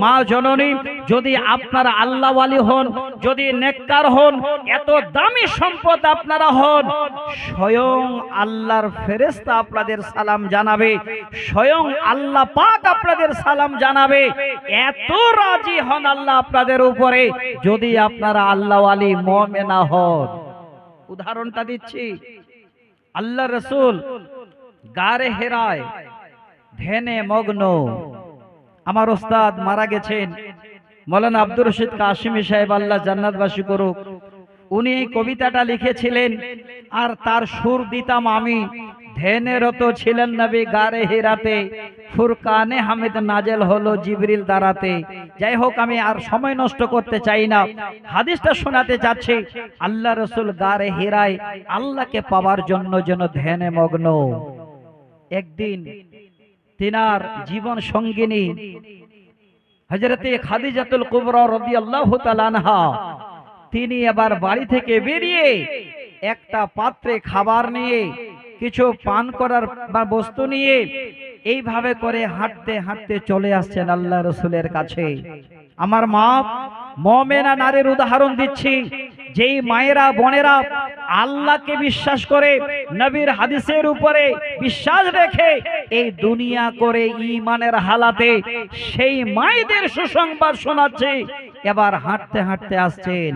মা জননী, যদি আপনারা আল্লাহ ওয়ালি হন, যদি নেককার হন, এত দামি সম্পদ আপনারা হন, স্বয়ং আল্লাহর ফেরেশতা আপনাদের সালাম জানাবে, স্বয়ং আল্লাহ পাক আপনাদের সালাম জানাবে। এত রাজি হন আল্লাহ আপনাদের উপরে, যদি আপনারা আল্লাহ ওয়ালি মুমিনা হন। উদাহরণটা দিচ্ছি, আল্লাহ রাসূল গারে হেরায় ধ্যানে মগ্ন, আমার ওস্তাদ মারা গেছেন মৌলানা আব্দুর রশিদ কাশিমি সাহেব, আল্লাহ জান্নাতবাসী করুক। উনি এই কবিতাটা লিখেছিলেন, আর তার সুর দিতাম আমি। ধ্যানরত ছিলেন নবী গারে হিরাতে, ফুরকানে হামিদ নাজেল হলো জিবরিল দ্বারাতে। যাই হোক, আমি আর সময় নষ্ট করতে চাই না, হাদিসটা শোনাতে চাচ্ছি। আল্লাহ রাসূল গারে হিরায় আল্লাহকে পাওয়ার জন্য যেন ধ্যানে মগ্ন। একদিন তিনার জীবন সঙ্গিনী হযরতে খাদিজাতুল কুবরা রাদিয়াল্লাহু তাআলা আনহা তিনি এবার বাড়ি থেকে বেরিয়ে একটা পাত্রে খাবার নিয়ে কিছু পান করার বা বস্তু নিয়ে এইভাবে করে হাঁটতে হাঁটতে চলে আসছেন আল্লাহ রসুলের কাছে। আমার মা মুমিনা নারীর উদাহরণ দিচ্ছি, যেই মায়েরা বোনেরা আল্লাহকে বিশ্বাস করে নবীর হাদিসের উপরে বিশ্বাস রেখে এই দুনিয়া করে ঈমানের হালাতে সেই মায়েদের সুসংবাদ শোনাচ্ছে। এবার হাঁটতে হাঁটতে আসছেন,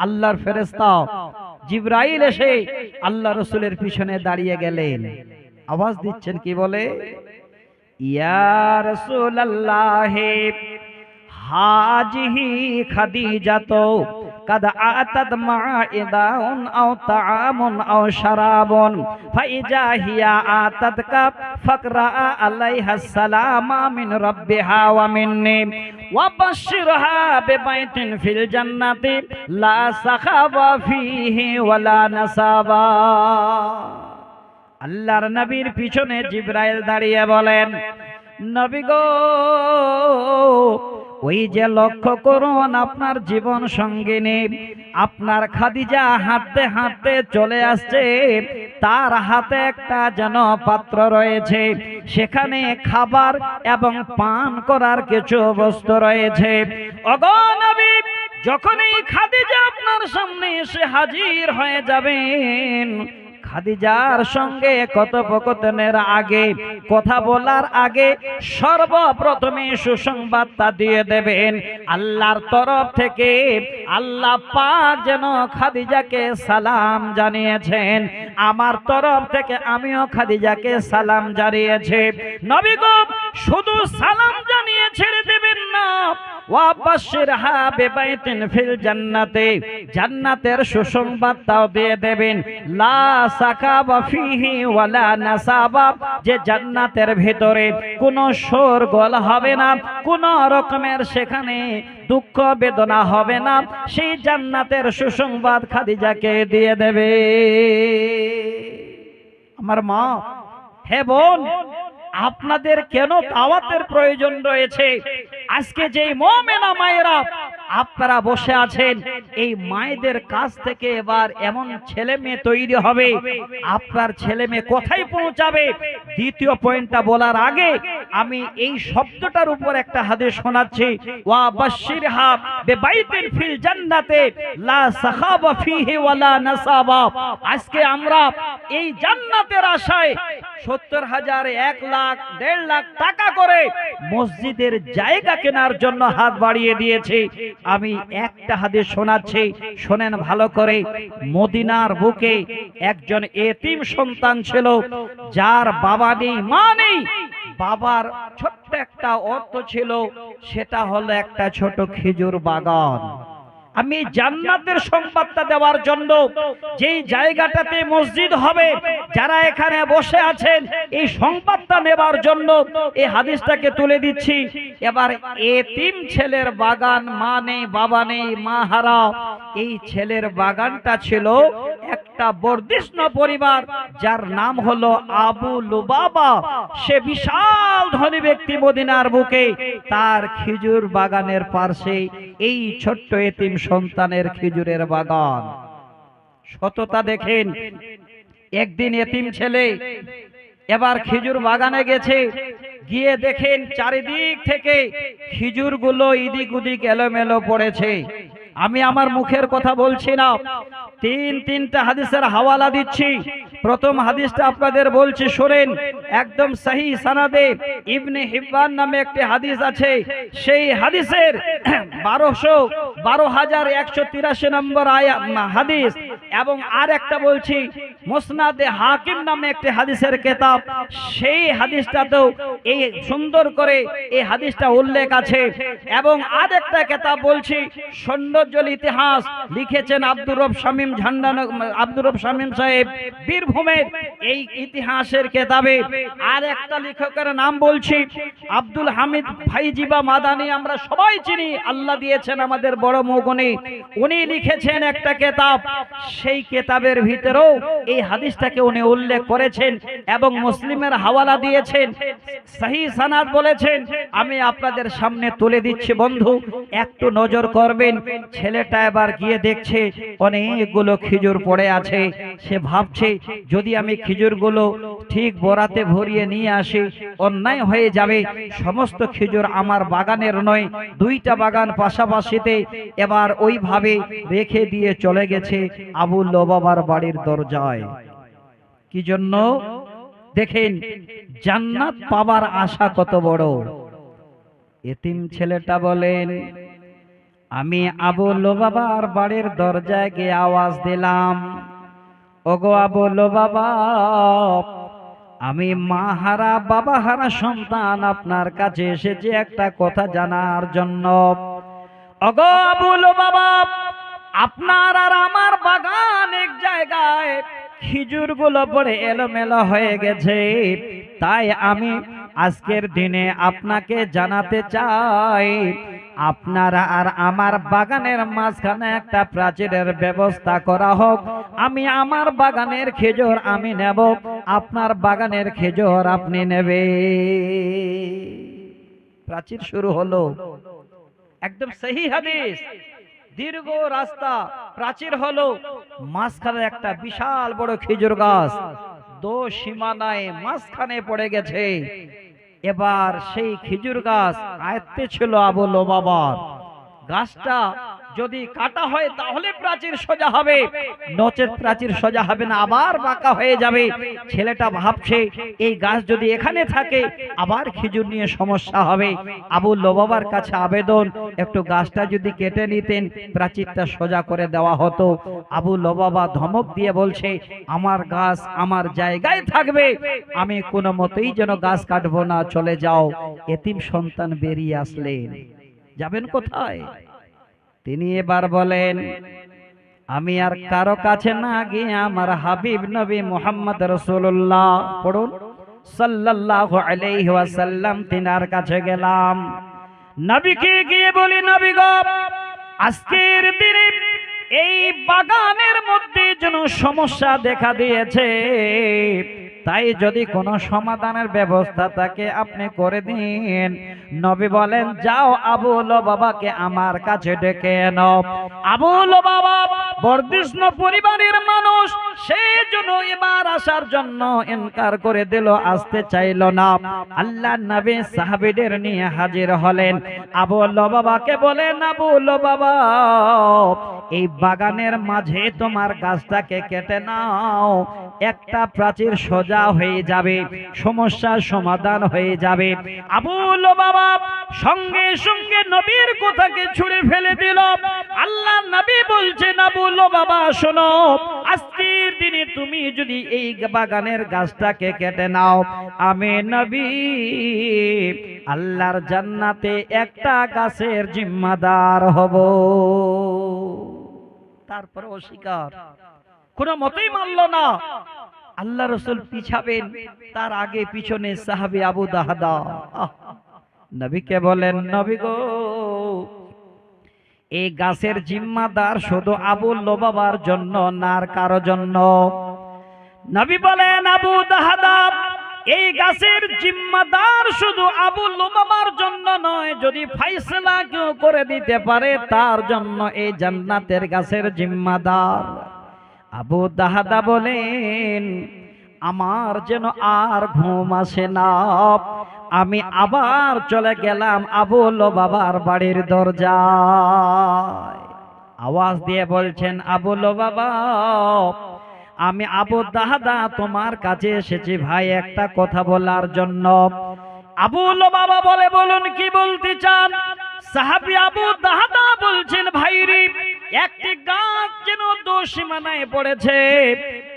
আল্লাহর ফেরেশতা জিবরাইল এসে আল্লাহ রসুলের পিছনে দাঁড়িয়ে গেলেন। আওয়াজ দিচ্ছেন, কি বলে? ইয়া রাসূলুল্লাহ হাজিহি খাদিজাতু কাদ আতাত মাইদাউন আও তাআমুন আও শারাবুন ফাইজা হিয়া আতাতকা ফাকরা আলাইহা সালামা মিন রাব্বিহা ওয়া মিন্নি ওয়া বাশশিরহা বিবাইতিন ফিল জান্নাতি লা সাখাবা ফিহি ওয়ালা নাসাবা। আল্লাহর নবীর পিছনে জিবরাইল দাঁড়িয়ে বলেন, নবী গো, ওই যে লক্ষ্য করুন আপনার জীবন সঙ্গিনী আপনার খাদিজা হাঁটতে হাঁটতে চলে আসছে, তার হাতে একটা যেন পাত্র রয়েছে, সেখানে খাবার এবং পান করার কিছু বস্তু রয়েছে। ওগো নবী, যখনই খাদিজা আপনার সামনে এসে হাজির হয়ে যাবেন, খাদিজার সঙ্গে কথোপকথনের আগে, কথা বলার আগে সর্বপ্রথমে সুসংবাদটা দিয়ে দেবেন আল্লাহর তরফ থেকে আল্লাহ পাক যেন খাদিজাকে সালাম জানিয়েছেন, আমার তরফ থেকে আমিও খাদিজাকে সালাম জানিয়েছি। নবী গো, শুধু সালাম জানিয়ে ছেড়ে দেবেন না, ওয়া বাশশিরহা বিবাইতিন ফিল জান্নাতে, জান্নাতের সুসংবাদটাও দিয়ে দেবেন, লা সাকাবা ফিহি ওয়ালা নাসাবা, যে জান্নাতের ভিতরে কোনো শোরগোল হবে না, কোনো রকমের সেখানে দুঃখ বেদনা হবে না, সেই জান্নাতের সুসংবাদ খাদিজাকে দিয়ে দেবে। আমার মা, হে বোন, আপনাদের কেন দাওয়াতের প্রয়োজন রয়েছে? আজকে যে মুমিনা মায়েরা আপনারা বসে আছেন, এই মায়েদের কাছ থেকে এবার এমন ছেলে মেয়ে তৈরি হবে, আপনার ছেলে মেয়ে কোথায় পৌঁছাবে? দ্বিতীয় পয়েন্টটা বলার আগে আমি এই শব্দটার উপর একটা হাদিস শোনাচ্ছি, ওয়া বাশশিরহা বিবাইতিন ফিল জান্নাতে লা সাখাবা ফিহি ওয়ালা নাসাবা। আজকে আমরা এই জান্নাতের আশায় 70,000, 1 লাখ, 1.5 লাখ টাকা করে মসজিদের জায়গা কেনার জন্য হাত বাড়িয়ে দিয়েছি। আমি একটা হাদিস শোনাচ্ছি, শোনেন ভালো করে। মদিনার বুকে একজন এতিম সন্তান ছিল, যার বাবা নেই, মা নেই। বাবার ছোট্ট একটা অর্থ ছিল, সেটা হলো একটা ছোট খেজুর বাগান। আমি জান্নাতের সংবাদটা দেওয়ার জন্য, যেই জায়গাটাতে মসজিদ হবে, যারা এখানে বসে আছেন এই সংবাদটা নেবার জন্য এই হাদিসটাকে তুলে দিচ্ছি। এবার এতিম ছেলের বাগান, মা নেই, বাবা নেই, মা হারা, এই ছেলের বাগানটা ছিল একটা বর্ধিষ্ণ পরিবার, যার নাম হলো আবু লুবাবা। সে বিশাল ধনী ব্যক্তি মদিনার বুকে, তার খেজুর বাগানের পাশে এই ছোট্ট এতিম সন্তানের খেজুরের বাগান। সততা দেখেন। একদিন এতিম ছেলে এবার খেজুর বাগানে গেছে, গিয়ে দেখেন চারিদিক থেকে খেজুরগুলো ইদিক উদিক এলোমেলো পড়েছে। আমি আমার মুখের কথা বলছি না, তিনটা হাদিসের হাওয়ালা দিচ্ছি। প্রথম হাদিসটা আপনাদের বলছি, শোনেন, একদম সহি সনদে ইবনে হিব্বান নামে একটি হাদিস আছে। সেই হাদিসের 12,183 নম্বর হাদিস। এবং আর একটা বলছি, মুসনাদে হাকিম নামে একটি হাদিসের কিতাব, সেই হাদিসটাতেও এই সুন্দর করে এই হাদিসটা উল্লেখ আছে। এবং আর একটা কিতাব বলছি, সৌন্দর্যল ইতিহাস, লিখেছেন আব্দুর রব শামীম সাহেব, বীরভূমের এই ইতিহাসের কিতাবে। আর একটা লেখকের নাম বলছি, আব্দুল হামিদ ভাইজিবা মাদানী, আমরা সবাই চিনি, আল্লাহ দিয়েছেন আমাদের বড় মৌগনি। উনি লিখেছেন একটা কিতাব, সেই কিতাবের ভিতরেও এই হাদিসটাকে উনি উল্লেখ করেছেন এবং মুসলিমের হাওয়ালা দিয়েছেন, সহিহ সানাদ বলেছেন। আমি আপনাদের সামনে তুলে দিচ্ছি বন্ধু, একটু নজর করবেন। ছেলেটা এবার গিয়ে দেখছে অনেকগুলো খেজুর পড়ে আছে। সে ভাবছে যদি আমি খেজুরগুলো ঠিক বোরাতে ভরিয়ে নিয়ে আসি অন্যায় হয়ে যাবে, সমস্ত খেজুর আমার বাগানের নয়, দুইটা বাগান পাশাপাশিতে। এবার ওইভাবে রেখে দিয়ে চলে গেছে আবু লুবাবার বাড়ির দরজায়। কি জন্য? দেখেন জান্নাত পাবার আশা কত বড়। এতিম ছেলেটা বলেন, আমি আবু লুবাবার বাড়ির দরজায় গিয়ে আওয়াজ দিলাম, ওগো আবু লুবাবা, আমি মা হারা বাবা হারা সন্তান আপনার কাছে এসেছি একটা কথা জানার জন্য। ওগো আবু লুবাবা, আপনার আর আমার বাগান এক জায়গায়, খেজুরগুলো পড়ে এলোমেলো হয়ে গেছে, তাই আমি আজকের দিনে আপনাকে জানাতে চাই আপনারা আর আমার বাগানের মাঝখানে একটা প্রাচীরের ব্যবস্থা করা হোক। আমি আমার বাগানের খেজুর আমি নেব, আপনার বাগানের খেজুর আপনি নেবে। প্রাচীর শুরু হলো, একদম সহি হাদিস। দীর্ঘ রাস্তা, প্রাচীর হলো, মাঝখানে একটা বিশাল বড় খেজুর গাছ, দো সীমানায় মাঝখানে পড়ে গেছে। এবার সেই খেজুর গাছ আয়ত্তে ছিল আবু লুবাবার। গাছটা যদি কাটা হয় তাহলে প্রাচীর সোজা হবে, নচেত প্রাচীর সোজা হবে না, আবার বাঁকা হয়ে যাবে। ছেলেটা ভাবছে এই গাছ যদি এখানে থাকে আবার খেজুর নিয়ে সমস্যা হবে। আবু লুবাবার কাছে আবেদন, একটু গাছটা যদি কেটে নিতেন প্রাচীরটা সোজা করে দেওয়া হতো। আবু লুবাবা ধমক দিয়ে বলছে, আমার গাছ আমার জায়গায় থাকবে, আমি কোনো মতেই যেন গাছ কাটবো না, চলে যাও। এতিম সন্তান বেরিয়ে আসলেন, যাবেন কোথায়? তিনি এবার বলেন, আমি আর কারো কাছে না গিয়ে আমার হাবিব নবী মুহাম্মদ রাসূলুল্লাহ, পড়ুন, সাল্লাল্লাহু আলাইহি ওয়াসাল্লাম, তিনার কাছে গেলাম। নবীকে গিয়ে বলি, নবী গো, আজকের দিনে এই বাগানের মধ্যে যেন সমস্যা দেখা দিয়েছে, তাই যদি কোনো সমাধানের ব্যবস্থা থাকে আপনি করে দিন। নবী বলেন, যাও আবু লুবাবাকে আমার কাছে ডেকে এনো। আবু লুবাবা বর্ধিষ্ণু পরিবারের মানুষ, সেই জন্য এবার আসার জন্য ইনকার করে দিল, আসতে চাইল না। আল্লাহ নবী সাহাবীদের নিয়ে হাজির হলেন। আবু লুবাবাকে বলেন, আবু লুবাবা, এই বাগানের মাঝে তোমার গাছটাকে কেটে নাও, একটা প্রাচীর সোজা হয়ে যাবে, সমস্যার সমাধান হয়ে যাবে। আবু লুবাবা সঙ্গে সঙ্গে নবীর কথাকে ছুঁড়ে ফেলে দিল। আল্লাহ নবী বলছেন, আবু লুবাবা শোনো, আজকের দিনে তুমি যদি এই বাগানের গাছটাকে কেটে নাও, আমি নবী আল্লাহর জান্নাতে একটা গাছের জিম্মাদার হব। তারপর অস্বীকার, কোনো মতেই মানল না। আল্লাহ রাসূল পিছাবেন, তার আগে পিছনে সাহাবী আবু দাহদা নবীকে বলেন, নবী গো, এই গাছের জিম্মাদার শুধু আবু লুবাবার জন্য না আর কারো জন্য? নবী বলেন, আবু দাহদা, এই গাছের জিম্মাদার শুধু আবু লুবাবার জন্য নয়, যদি ফয়সালা কেউ করে দিতে পারে তার জন্য এই জান্নাতের গাছের জিম্মাদার। আবু দাহদা বলেন, আমার যেন আর ঘুম আসে না, আমি আবার চলে গেলাম আবু লুবাবার বাড়ির দরজায়। আওয়াজ দিয়ে বলছেন, আবু লুবাবা, আমি আবু দাহদা তোমার কাছে এসেছি ভাই একটা কথা বলার জন্য। আবু লুবাবা বলে, বলুন কি বলতে চান? সাহাবী আবু দাহদা বলছেন, ভাইরি, একটি গাছ যেন দোষীমানায় পড়েছে,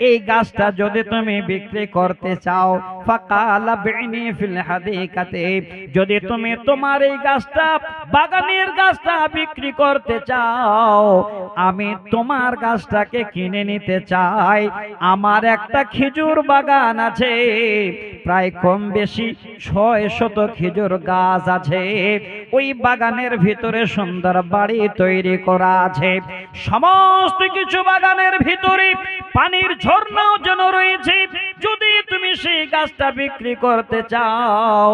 এই গাছটা যদি তুমি বিক্রি করতে চাও, ফাকালা বিনি ফিল হাদিকাতে, যদি তুমি তোমার এই গাছটা, বাগানের গাছটা বিক্রি করতে চাও, আমি তোমার গাছটাকে কিনে নিতে চাই। আমার একটা খেজুর বাগান আছে, প্রায় কম বেশি 600 খেজুর গাছ আছে, ওই বাগানের ভিতরে সুন্দর বাড়ি তৈরি করা আছে, সমস্ত কিছু বাগানের ভিতরে, পানির ঝর্ণাও যেন রয়েছে। যদি তুমি সেই গাছটা বিক্রি করতে চাও,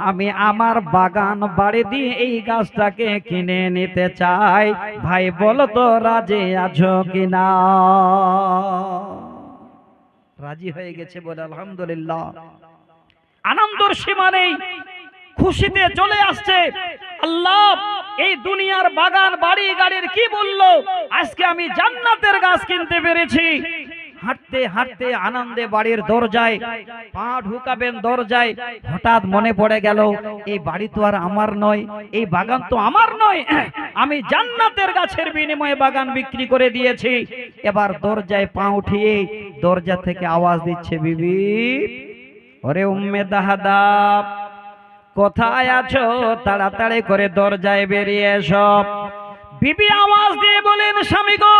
আমি আমার বাগান বাড়ি দিয়ে এই গাছটাকে কিনে নিতে চাই। ভাই বলো তো রাজি আছো কিনা? রাজি হয়ে গেছে বলে আলহামদুলিল্লাহ। আনন্দর সীমা নেই, খুশিতে চলে আসছে। আল্লাহ এই দুনিয়ার বাগান বাড়ি গাড়ির কি বললো, আজকে আমি জান্নাতের গাছ কিনতে পেরেছি। হাঁটতে হাঁটতে আনন্দে বাড়ির দরজায় পা ঢুকাবেন, দরজায় হঠাৎ মনে পড়ে গেল এই বাড়ি তো আর আমার নয়, এই বাগান তো আমার নয়, আমি জান্নাতের গাছের বিনিময়ে বাগান বিক্রি করে দিয়েছি। এবার দরজায় পা উঠিয়ে দরজা থেকে আওয়াজ দিচ্ছে, বিবি, ওরে উম্মে দাহাদা, কোথায় আছো? তাড়াতাড়ি করে দরজায় বেরিয়ে এসো। বিবি আওয়াজ দিয়ে বলেন, স্বামী গো,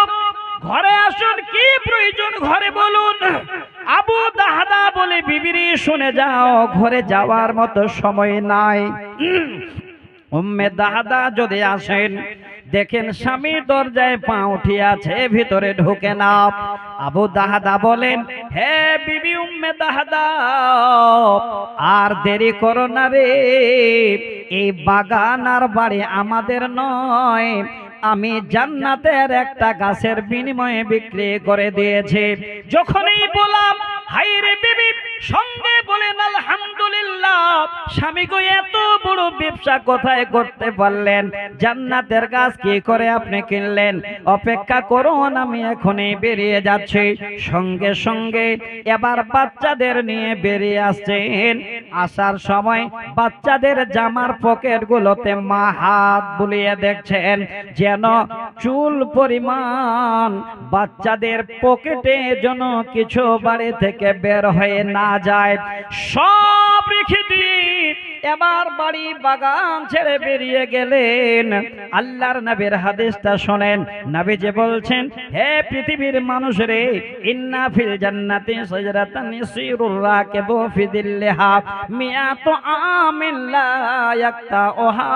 ঘরে আসুন, কি প্রয়োজন ঘরে বলুন। আবু দাহাদা বলে, বিবিরি শুনে যাও, ঘরে যাওয়ার মতো সময় নাই। উম্মে দাহাদা যদি আসেন, দেখেন স্বামী দরজায় পা উঠিয়ে আছে, ভিতরে ঢুকে না। আবু দাহাদা বলেন, হে বিবি উম্মে দাহাদা, আর দেরি করো না রে, এই বাগান আর বাড়ি আমাদের নয়, আমি জান্নাতের একটা গাছের বিনিময়ে বিক্রি করে দিয়েছি। যখনই বললাম হাই রে বিবি, সঙ্গে বলেন আলহামদুলিল্লাহ। স্বামী গো, এত বড় ব্যবসা কোথায় করতে পারলেন? জান্নাতের গাছ কি করে আপনি কিনলেন? অপেক্ষা করুন, আমি এখনই বেরিয়ে যাচ্ছি। সঙ্গে সঙ্গে এবার বাচ্চাদের নিয়ে বেরিয়ে আসছেন। আসার সময় বাচ্চাদের জামার পকেটগুলোতে মা হাত বুলিয়ে দেখছেন, যেন চুল পরিমাণ বাচ্চাদের পকেটে যেন কিছু বাড়ি থেকে বের হয়ে না যায়। সব রেখে দিয়ে এবার বাড়ি বাগান ছেড়ে বেরিয়ে গেলেন। আল্লাহর নবীর হাদিসটা শোনেন। নবী যে বলছেন, হে পৃথিবীর মানুষ রে, ইন্না ফিল জান্নাতি শাজরাতান ইয়াসিরুর রাকিবু ফি দিল্লিহা মিয়াতু আমিন লা ইয়াক্তাউহা।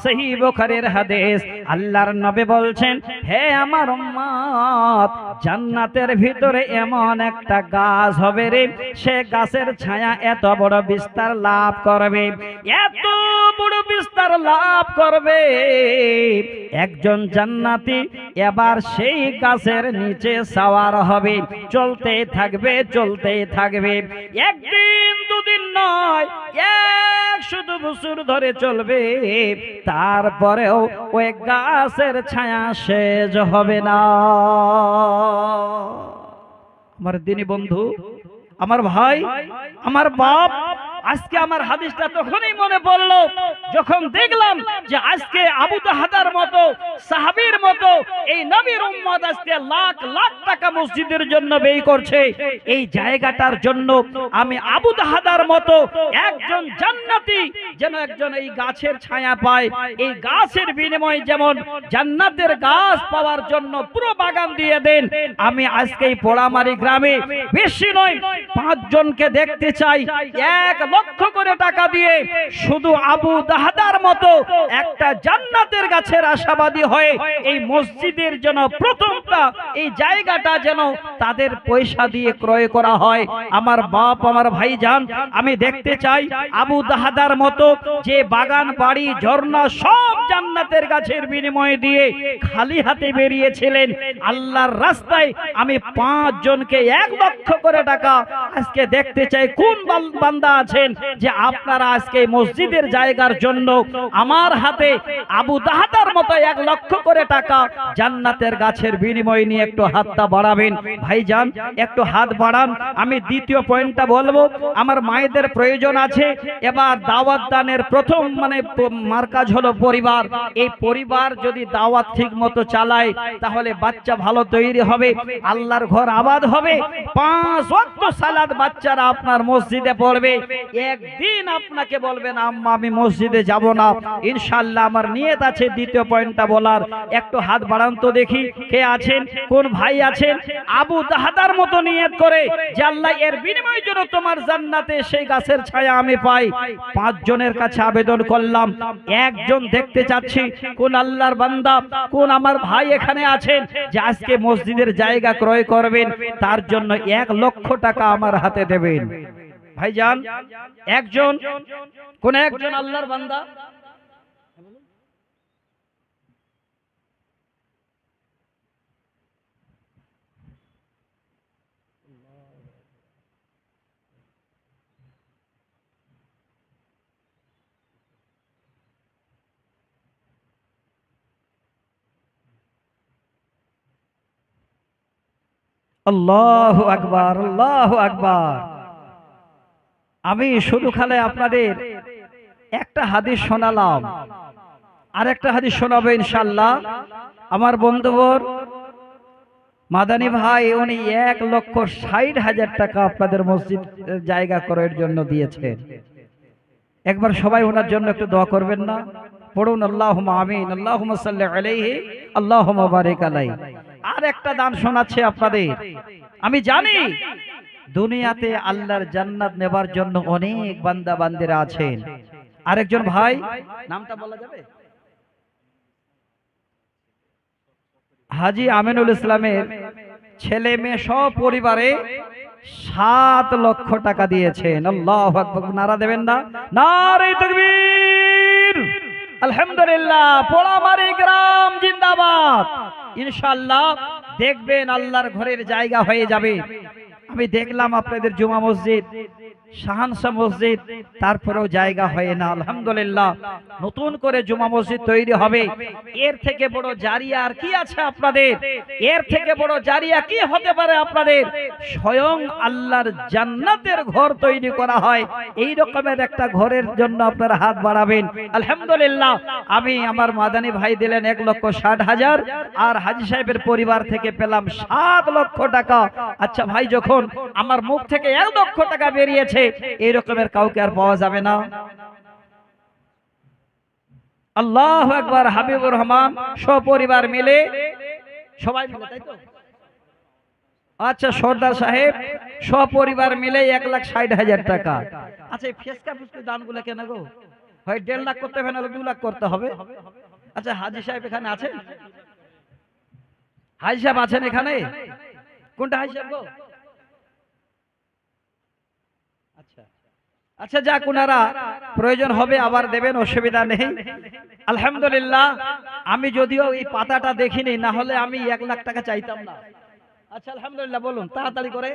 সহিহ বুখারীর হাদিস। আল্লাহর নবী বলছেন, হে আমার উম্মত, জান্নাতের ভিতরে এমন একটা গাছ হবে রে, সে গাছের ছায়া এত বড় বিস্তার লাভ করবে, এত বড় বিস্তার লাভ করবে, একজন জান্নাতি এবার সেই গাছের নিচে সাওয়ার হবে, চলতে থাকবে চলতে থাকবে, একদিন দুদিন নয়, 100 বছর ধরে চলবে, তারপরেও ওই গাছের ছায়া শেষ হবে না। আমার দিনী বন্ধু, আমার ভাই, আমার বাপ, আজকে আমার হাদিসটা তখনই মনে পড়লো যখন দেখলাম যে আজকে আবু দাহাদার মতো সাহাবীর মতো এই নবীর উম্মত আজকে লাখ লাখ টাকা মসজিদের জন্য ব্যয় করছে। এই জায়গাটার জন্য আমি আবু দাহাদার মতো একজন জান্নাতি যেন একজন এই গাছের ছায়া পায়, এই গাছের বিনিময়ে যেমন জান্নাতের গাছ পাওয়ার জন্য পুরো বাগান দিয়ে দেন। আমি আজকে এই পোড়ামারি গ্রামে বেশি নয় 5 জনকে দেখতে চাই, 1 লক্ষ করে টাকা দিয়ে শুধু আবু দাহাদার মতো একটা জান্নাতের গাছের আশাবাদী হয়ে এই মসজিদের জন্য প্রথমটা এই জায়গাটা যেন তাদের পয়সা দিয়ে ক্রয় করা হয়। আমার বাপ, আমার ভাইজান, আমি দেখতে চাই আবু দাহাদার মতো যে বাগান বাড়ি ঝর্ণা সব জান্নাতের গাছের বিনিময়ে দিয়ে খালি হাতে বেরিয়েছিলেন আল্লাহর রাস্তায়, আমি 5 জনকে 1 লক্ষ করে টাকা আজকে দেখতে চাই। কোন বান্দা আছেন যে আপনারা আজকে মসজিদের জায়গার জন্য আমার হাতে আবু দাহাদার মতো 1 লক্ষ করে টাকা জান্নাতের গাছের বিনিময়ে নিয়ে একটু হাতটা বাড়াবেন? ভাইজান একটু হাত বাড়ান। আমি দ্বিতীয় পয়েন্টটা বলবো, আমার মায়েদের প্রয়োজন আছে। এবার দাওয়াত দানের প্রথম মার্কাজ হলো পরিবার। এই পরিবার যদি দাওয়াত ঠিক মতো চালায় তাহলে বাচ্চা ভালো তৈরি হবে, আল্লাহর ঘর আবাদ হবে, 5 ওয়াক্ত সালাত বাচ্চারা আপনার মসজিদে পড়বে, একদিন আপনাকে বলবেন আম্মা আমি মসজিদে যাব না, ইনশাআল্লাহ আমার নিয়ত আছে দ্বিতীয় পয়েন্টটা বলার। একটু হাত বাড়ান তো দেখি কে আছেন, কোন ভাই আছেন আবু তাহাদার মতো নিয়ত করে যে আল্লাহ এর বিনিময়ে যেন তোমার জান্নাতে সেই গাছের ছায়া আমি পাই। 5 জনের কাছে আবেদন করলাম, একজন দেখতে চাচ্ছি কোন আল্লাহর বান্দা, কোন আমার ভাই এখানে আছেন যে আজকে মসজিদের জায়গা ক্রয় করবেন, তার জন্য 1 লক্ষ টাকা আমার হাতে দেবেন। ভাইজান একজন, কোন একজন আল্লাহর বান্দা? আল্লাহু আকবার, আল্লাহু আকবার। আমি শুধু খালে আপনাদের একটা হাদিস শোনালাম, আর একটা হাদিস শোনাবো ইনশাআল্লাহ। আমার বন্ধুবর মাদানী ভাই উনি 1,60,000 টাকা আপনাদের মসজিদ জায়গা করার জন্য দিয়েছেন। একবার সবাই ওনার জন্য একটু দোয়া করবেন না? পড়ুন আল্লাহুম্মা আমিন, আল্লাহুম্মা সাল্লি আলাইহি, আল্লাহুম্মা বারিক আলাইহি। আর একটা দান শোনাচ্ছে আপনাদের। আমি জানি দুনিয়াতে আল্লাহর জান্নাত নেবার জন্য অনেক বান্দা বান্দিরা আছেন। আরেকজন ভাই, নামটা বলা যাবে? হাজী আমিনুল ইসলামের ছেলে মেয়ে সব পরিবারে 7 লক্ষ টাকা দিয়েছেন। আল্লাহু আকবার, নারা দেবেন না? নারে তাকবীর, আলহামদুলিল্লাহ। পোড়ামারি গ্রাম জিন্দাবাদ। ইনশাআল্লাহ দেখবেন আল্লাহর ঘরের জায়গা হয়ে যাবে। আমি দেখলাম আপনাদের জুমা মসজিদ, শাহানশা মসজিদ, তারপরেও জায়গা হয় না। আলহামদুলিল্লাহ নতুন করে জুমা মসজিদ তৈরি হবে। এর থেকে বড় জারিয়া আর কি আছে আপনাদের? এর থেকে বড় জারিয়া কি হতে পারে আপনাদের? স্বয়ং আল্লাহর জান্নাতের ঘর তৈরি করা হয়, এই রকমের একটা ঘরের জন্য আপনারা হাত বাড়াবেন। আলহামদুলিল্লাহ আমি আমার মাদানী ভাই দিলেন 1,60,000, আর হাজী সাহেবের পরিবার থেকে পেলাম 7 লক্ষ টাকা। আচ্ছা ভাই, যখন আমার মুখ থেকে 1 লক্ষ টাকা বেরিয়েছে, এই রকমের কাউকে আর পাওয়া যাবে না। আল্লাহু আকবার। হাবিবুর রহমান সপরিবার মিলে, সবাই মিলে, তাই তো? আচ্ছা সর্দার সাহেব সপরিবার মিলে 1,60,000 টাকা। আচ্ছা ফেসকা ফুসকি দানগুলো কেন গো? হয় 1.5 লাখ করতে হবে, নাহলে 2 লাখ করতে হবে। আচ্ছা হাজী সাহেব এখানে আছেন? হাজী সাহেব আছেন এখানে? কোনটা হাজী সাহেব গো? আচ্ছা আচ্ছা, যাক ওনারা প্রয়োজন হবে আবার দেবেন, অসুবিধা নেই। আলহামদুলিল্লাহ আমি যদিও এই পাতাটা দেখিনি, না হলে আমি 1 লাখ টাকা চাইতাম না। আচ্ছা আলহামদুলিল্লাহ, বলুন তাড়াতাড়ি করে।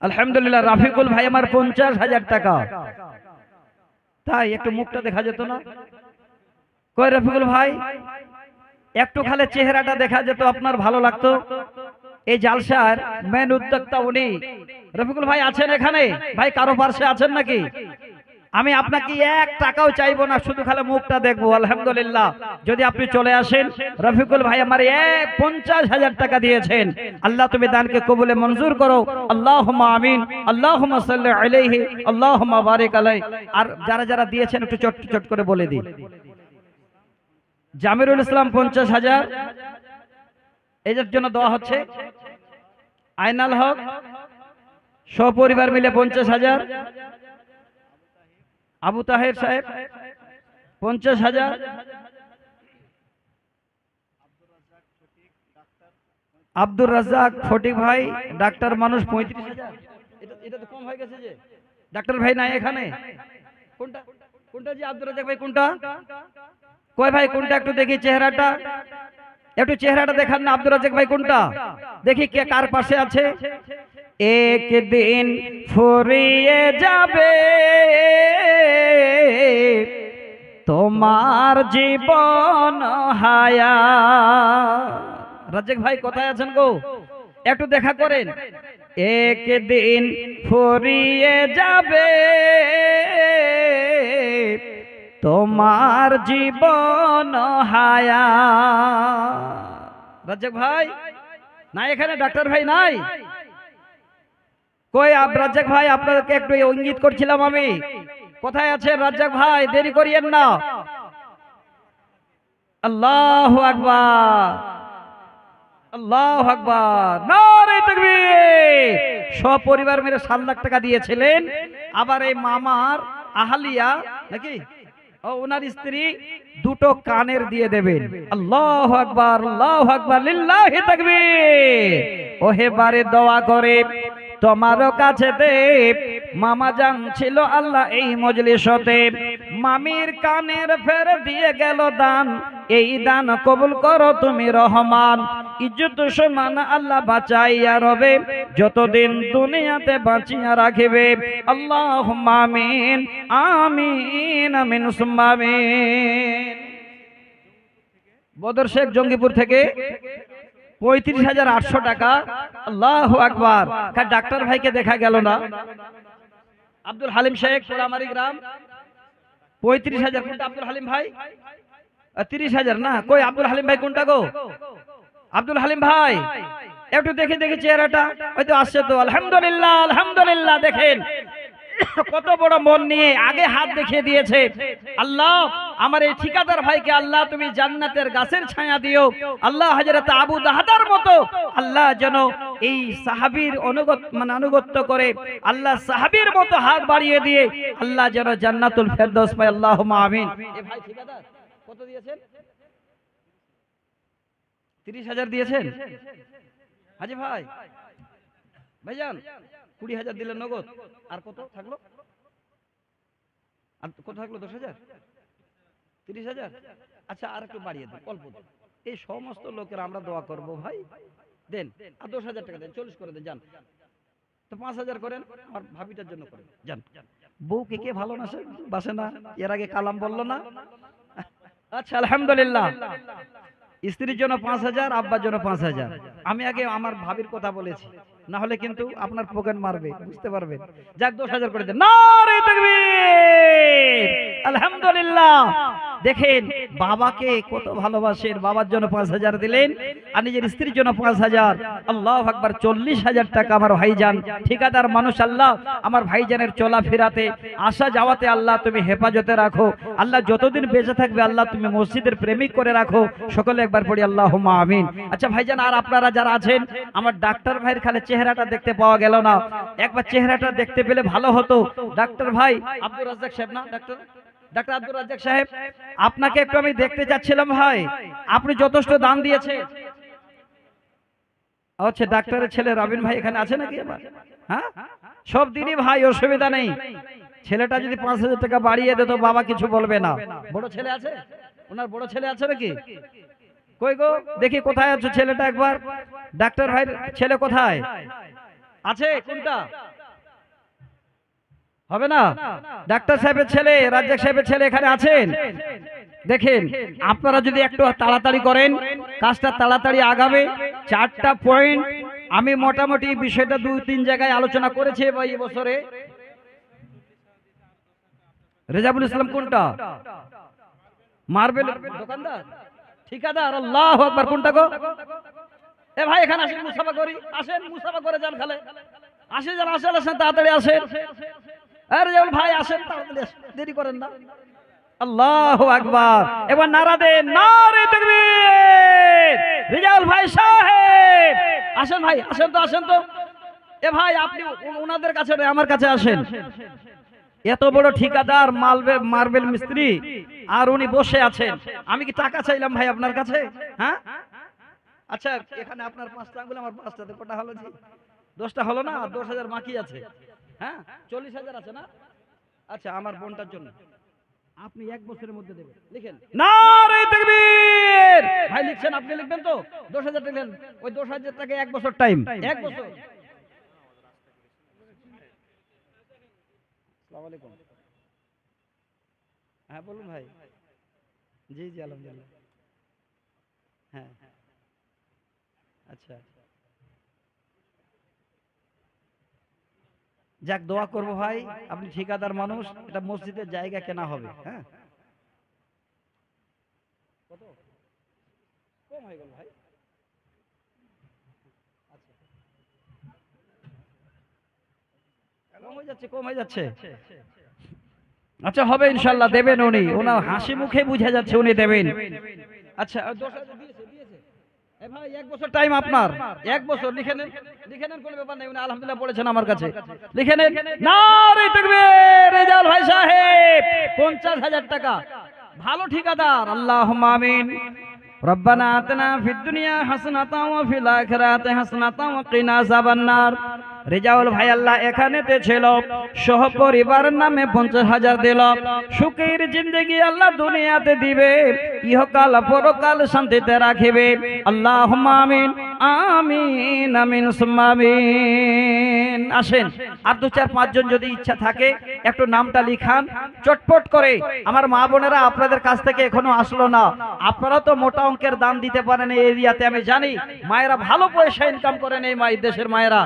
আলহামদুলিল্লাহ রাফিকুল ভাই আমার 50,000 টাকা। তাই একটু মুখটা দেখা যেত না? কই রফিকুল ভাই, একটু খালি চেহারাটা দেখা যেত, আপনার ভালো লাগতো। এই জালসার মেন উদ্যোক্তা উনি। রফিকুল ভাই আছেন এখানে? ভাই কারো পাশে আছেন নাকি? আমি আপনাকে 1 টাকাও চাইবো না, শুধু খালি মুখটা দেখবো। আলহামদুলিল্লাহ যদি আপনি চলে আসেন। রফিকুল ভাই আমার 50,000 টাকা দিয়েছেন। আল্লাহ তুমি দানকে কবুলে মঞ্জুর করো। আল্লাহুম্মা আমিন, আল্লাহুম্মা সাল্লি আলাইহি, আল্লাহুম্মা বারিক আলাইহি। আর যারা যারা দিয়েছেন একটু চট চট করে বলে দিই। জামিরুল ইসলাম 50,000 এর জন্য দেওয়া হচ্ছে। আইনাল হক সপরিবার মিলে 50,000। আবু তাহের সাহেব 50,000। আব্দুর রাজ্জাক ফটিক ভাই ডাক্তার মানুষ 35,000। এটা তো কম হয়ে গেছে যে, ডাক্তার ভাই নাই এখানে। কোনটা কোনটা যে আব্দুর রাজ্জাক ভাই কোনটা? কই ভাই কোনটা একটু দেখি চেহারাটা, একটু চেহারাটা দেখান না। আব্দুর রাজ্জাক ভাই কোনটা দেখি, কে কার পাশে আছে? একদিন ফুরিয়ে যাবে তোমার জীবন হায়া। রাজ্জাক ভাই কোথায় আছেন গো? একটু দেখা করেন। একদিন ফুরিয়ে যাবে তোমার জীবন হায়া। রাজ্জাক ভাই নাই এখানে? ডাক্তার ভাই নাই? কই রাজ্জাক ভাই, আপনাদেরকে একটু ইঙ্গিত করছিলাম আমি, কোথায় আছেন রাজ্জাক ভাই? দেরি করিয়েন না। আল্লাহু আকবার, আল্লাহু আকবার, নারে তাকবীর। সপরিবার মিলে 7 লাখ টাকা দিয়েছিলেন। আবার এই মামার আহলিয়া নাকি ওনার স্ত্রী দুটো কানের দিয়ে দেবেন। আল্লাহু আকবার, আল্লাহু আকবার, লিল্লাহি তাকবীর। ওহে বারে দোয়া করে তোমারও কাছে দেব, মামা জান ছিল আল্লাহ এই মজলিসতে, মামির কানের ফের দিয়ে গেল দান, এই দান কবুল করো তুমি রহমান। ইজ্জত সম্মান আল্লাহ বাঁচাইয়া রবে, যতদিন দুনিয়াতে বাঁচিয়া রাখিবে। আল্লাহুম্মা আমিন, আমিন, আমিন, সুম্মা আমিন। বদর শেখ জঙ্গিপুর থেকে 35,800 টাকা। আল্লাহু আকবার। ডাক্তার ভাইকে দেখা গেল না। আব্দুল হালিম শেখ, পোড়ামারি গ্রাম, 35,000। কোনটা আব্দুল হালিম ভাই? 30,000 না। কই আব্দুল হালিম ভাই কোনটা গো? আব্দুল হালিম ভাই একটু দেখি দেখি চেহারাটা, হয়তো আসছে তো। আলহামদুলিল্লাহ, আলহামদুলিল্লাহ। দেখেন কত বড় মন নিয়ে আগে হাত দেখিয়ে দিয়েছে। আল্লাহ আমার এই ঠিকাদার ভাইকে আল্লাহ তুমি জান্নাতের গাছের ছায়া দিও। আল্লাহ হযরত আবু দাহদার মতো আল্লাহ যেন এই সাহাবীর আনুগত্য করে আল্লাহ সাহাবীর মতো হাত বাড়িয়ে দিয়ে আল্লাহ যেন জান্নাতুল ফেরদৌস পায়। আল্লাহুম্মা আমিন। এ ভাই ঠিকাদার কত দিয়েছেন? 30,000 দিয়েছেন হাজি ভাই। ভাইজান 20,000 দিলেন নগদ। আর কত থাকলো? আর কত থাকলো? 10,000, 30,000। আচ্ছা আর একটু বাড়িয়ে দেন, অল্প দেন। এই সমস্ত লোকের আমরা দোয়া করব ভাই, দেন। আর 10,000 টাকা দেন, 40 করে দেন। যান তো 5,000 করেন, আমার ভাবিটার জন্য করেন। যান। বউকে কে ভালো না বাসে না? এর আগে কালাম বললো না? আচ্ছা আলহামদুলিল্লাহ। স্ত্রীর জন্য 5,000, আব্বার জন্য 5,000। আমি আগে আমার ভাবির কথা বলেছি, না হলে কিন্তু আপনার পকেট মারবে, বুঝতে পারবেন। যাক 10,000 করে দেন। নারে তাকবীর, আলহামদুলিল্লাহ। দেখেন বাবাকে কত ভালোবাসেন, বাবার জন্য 5,000 দিলেন আর নিজের স্ত্রীর জন্য 5,000। আল্লাহু আকবার। 40,000 টাকা আমার ভাইজান ঠিকাদার মানুষ। আল্লাহ আমার ভাইজানের চলাফেরাতে আসা যাওয়াতে আল্লাহ তুমি হেফাজতে রাখো। আল্লাহ যতদিন বেঁচে থাকবে আল্লাহ তুমি মসজিদের প্রেমিক করে রাখো। সকলে একবার পড়ি আল্লাহুম্মা আমিন। আচ্ছা ভাইজান, আর আপনারা যারা আছেন, আমার ডাক্তার ভাইয়ের খালি চেহারাটা দেখতে পাওয়া গেল না, একবার চেহারাটা দেখতে পেলে ভালো হতো। ডাক্তার ভাই আব্দুর রাজ্জাক সাহেব না? ডাক্তার আব্দুর রাজ্জাক সাহেব, আপনাকে একটু আমি দেখতে চাচ্ছিলাম ভাই। আপনি যথেষ্ট দান দিয়েছেন। আচ্ছা ডাক্তারের ছেলে রবিন ভাই এখানে আছে নাকি এবার? হ্যাঁ, সব দিনই ভাই, অসুবিধা নেই। ছেলেটা যদি 5,000 টাকা বাড়িয়ে দিত বাবা কিছু বলবে না। বড় ছেলে আছে ওনার? বড় ছেলে আছে নাকি? কই গো দেখি কোথায় আছে ছেলেটা একবার? ডাক্তার ভাইয়ের ছেলে কোথায় আছে? কোনটা হবে না? ডাক্তার সাহেবের ছেলে, রাজ্জাক সাহেবের ছেলে এখানে আছেন? দেখেন আপনারা যদি একটু তাড়াতাড়ি করেন, কাজটা তাড়াতাড়ি আগাবে। 4টা পয়েন্ট আমি মোটামুটি বিষয়টা 2-3 জায়গায় আলোচনা করেছি এই বছরে। রেজাবুল ইসলাম কোনটা? মার্বেল দোকানদার, ঠিকাদার। আল্লাহু আকবার। কোনটা গো? এ ভাই এখানে আসেন, মুসাফা করি। আসেন মুসাফা করে যান খালে। আসেন যান, আসেন আসেন, তাড়াতাড়ি আসেন। আরে রেজাবুল ভাই আসেন, তাড়াতাড়ি আসেন, দেরি করেন না। আল্লাহু আকবার। এবার নারা দেন, নারে তাকবীর। রেজাউল ভাই সাহেব আসেন ভাই, আসেন তো, আসেন তো। এ ভাই আপনি ওনাদের কাছে নয়, আমার কাছে আসেন। এত বড় ঠিকাদার, মার্বেল মিস্ত্রি, আর উনি বসে আছেন। আমি কি টাকা চাইলাম ভাই আপনার কাছে? হ্যাঁ আচ্ছা, এখানে আপনার 5টা আঙ্গুল, আমার 5টাতে কটা হলো জি? 10টা হলো না? 10,000 বাকি আছে। হ্যাঁ 40,000 আছে না? আচ্ছা আমার বোনটার জন্য আপনি 1 বছরের মধ্যে দেবেন। লিখেন নারে তাকবীর। ভাই লিখছেন? আপনি লিখবেন তো? 10,000 দিলেন, ওই 10,000 টাকা 1 বছর টাইম। 1 বছর। আসসালামু আলাইকুম। হ্যাঁ বলুন ভাই। জি জি আলহামদুলিল্লাহ। হ্যাঁ আচ্ছা যাক, দোয়া করব ভাই। আপনি ঠিকাদার মানুষ, এটা মসজিদের জায়গা কেনা হবে। হ্যাঁ কত কম হয়ে গেল ভাই? আচ্ছা কম হয়ে যাচ্ছে। আচ্ছা হবে ইনশাল্লাহ, দেবেন উনি, ওনার হাসি মুখে বুঝা যাচ্ছে উনি দেবেন। আচ্ছা 10,000 দিয়েছে। এ ভাই 1 বছর টাইম আপনার, 1 বছর লিখে নেন, কোনো ব্যাপার নেই, উনি আলহামদুলিল্লাহ বলেছেন আমার কাছে, লিখে নেন। নারে তাকবীর, রেজাউল ভাই সাহেব 50,000 টাকা, ভালো ঠিকাদার, আল্লাহুম্মা আমিন। রব্বানা আতিনা ফিদ দুনিয়া হাসানাতাও ওয়া ফিল আখিরাতি হাসানাতাও ওয়া কিনা আযাবান নার। রেজাউল ভাই আল্লাহ এখানেতে ছিল, সহপরিবারের নামে 50,000 দিল। সুখের জিন্দেগি আল্লাহ দুনিয়াতে দিবে, ইহকাল পরকাল শান্তিতে রাখিবে। আল্লাহুম্মা আমিন আমিন আমিন সুম্মা আমিন। আসেন আর 2-4-5 জন যদি ইচ্ছা থাকে একটু নামটা লিখান চটপট করে। আমার মা বোনেরা আপনাদের কাছ থেকে এখনো আসলো না, আপনারা তো মোটা অঙ্কের দান দিতে পারেন এই এরিয়াতে, আমি জানি মায়েরা ভালো পয়সা ইনকাম করেন, এই দেশের মায়েরা।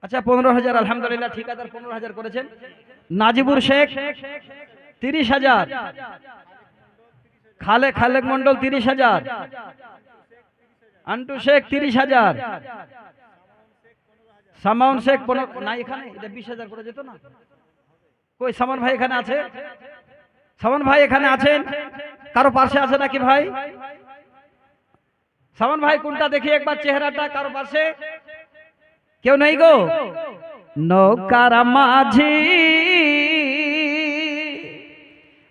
আচ্ছা 15,000 আলহামদুলিল্লাহ, ঠিকাদার 15,000 করেছেন। নাজিবুর শেখ 30,000, খালেক মন্ডল 30,000, আন্টু শেখ 30,000, সামাউন শেখ 15 না, এখানে এটা 20,000 করে যেত না। কই সামান ভাই এখানে আছে? সামান ভাই এখানে আছেন? কারো পাশে আছে নাকি ভাই? সামান ভাই কোনটা দেখি একবার চেহারাটা, কারো পাশে কেউ নেই গো? নৌকার মাঝি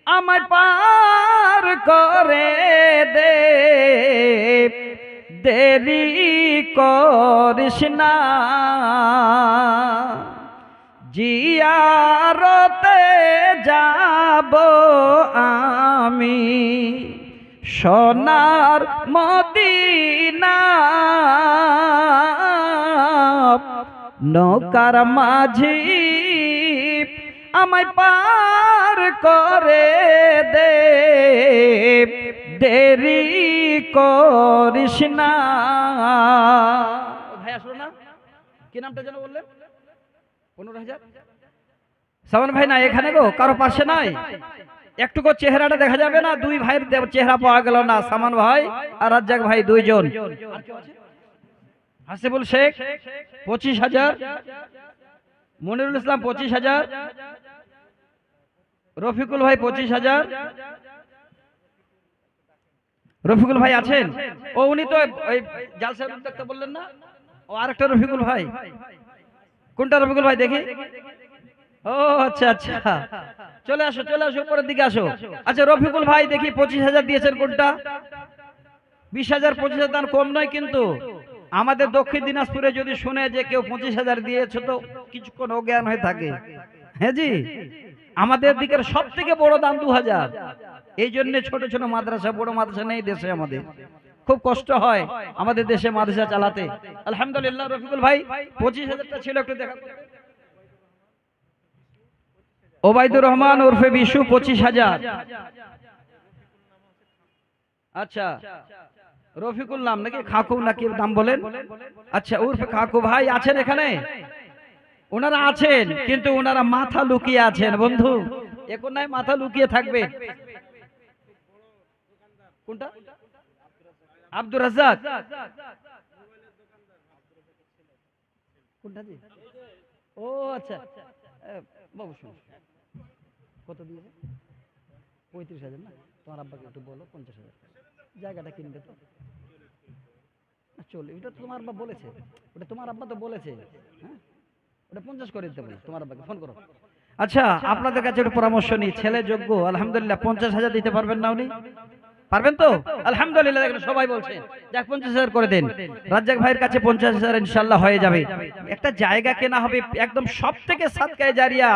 আমায় পার করে দে, দেরি করিস না, জিয়ারতে যাব আমি সোনার মদিনা। নৌকার মাঝি আমায় পার করে দে, দেরি করিস না। ভাই আসলো না, কি নামটা যেন বললেন? 15,000 সামান ভাই না এখানে গো, কারো পাশে নাই? একটুকু চেহারাটা দেখা যাবে না? দুই ভাইয়ের চেহারা পাওয়া গেল না, সামান ভাই আর রাজ্জাক ভাই, 2 জন। হাসিবুল শেখ 25,000, মনিরুল ইসলাম 25,000, রফিকুল ভাই 25,000। রফিকুল ভাই আছেন? ও উনি তো ওই জালসা উদ্যোক্তা বললেন না, ও আরেকটা রফিকুল ভাই। কোনটা রফিকুল ভাই দেখি? ও আচ্ছা আচ্ছা, চলে আসো উপরের দিকে আসো। আচ্ছা রফিকুল ভাই দেখি 25,000 দিয়েছেন, কোনটা? 20,000 25,000 দান কম নয় কিন্তু। আমাদের দক্ষিণ দিনাজপুরে যদি শুনে যে কেউ 25,000 দিয়েছে তো কিছুক্ষণ অজ্ঞান হয়ে থাকে। হ্যাঁ জি, আমাদের দিকের সব থেকে বড় দাম 2,000। এই জন্য ছোট ছোট মাদ্রাসা, বড় মাদ্রাসা নেই দেশে, আমাদের খুব কষ্ট হয় আমাদের দেশে মাদ্রাসা চালাতে। আলহামদুলিল্লাহ রফিকুল ভাই 25,000টা ছিল, একটু দেখা। ওবাইদুর রহমান ওরফে বিশু 25,000। আচ্ছা রফিকুল নাম নাকি, খাকু নাকি নাম বলেন? আচ্ছা উর্ফে খাকু ভাই আছেন এখানে? ওনারা আছেন কিন্তু ওনারা মাথা লুকিয়ে আছেন বন্ধু, এখন নাই মাথা লুকিয়ে থাকবে। কোনটা? আব্দুর রাজ্জাক কোনটা জি? ও আচ্ছা বাবু শুনুন, কত দিয়েছে? 35,000 না? তোমার আব্বাকে একটু বলো 50,000 জায়গাটা কিনবে তো। চলো, এটা তোমার আব্বা বলেছে, ওটা তোমার আব্বা তো বলেছে, হ্যাঁ ওটা 50 করে দিতে বলো, তোমার আব্বাকে ফোন করো। আচ্ছা আপনাদের কাছে একটু পরামর্শ নিই, ছেলে যোগ্য আলহামদুলিল্লাহ, 50,000 দিতে পারবেন না উনি? পারবেন তো? আলহামদুলিল্লাহ, দেখেন সবাই বলছে যাক 50,000 করে দেন। রাজ্জাক ভাইয়ের কাছে 50,000 ইনশাআল্লাহ হয়ে যাবে। একটা জায়গা কেনা হবে একদম সব থেকে সাদকায়ে জারিয়া,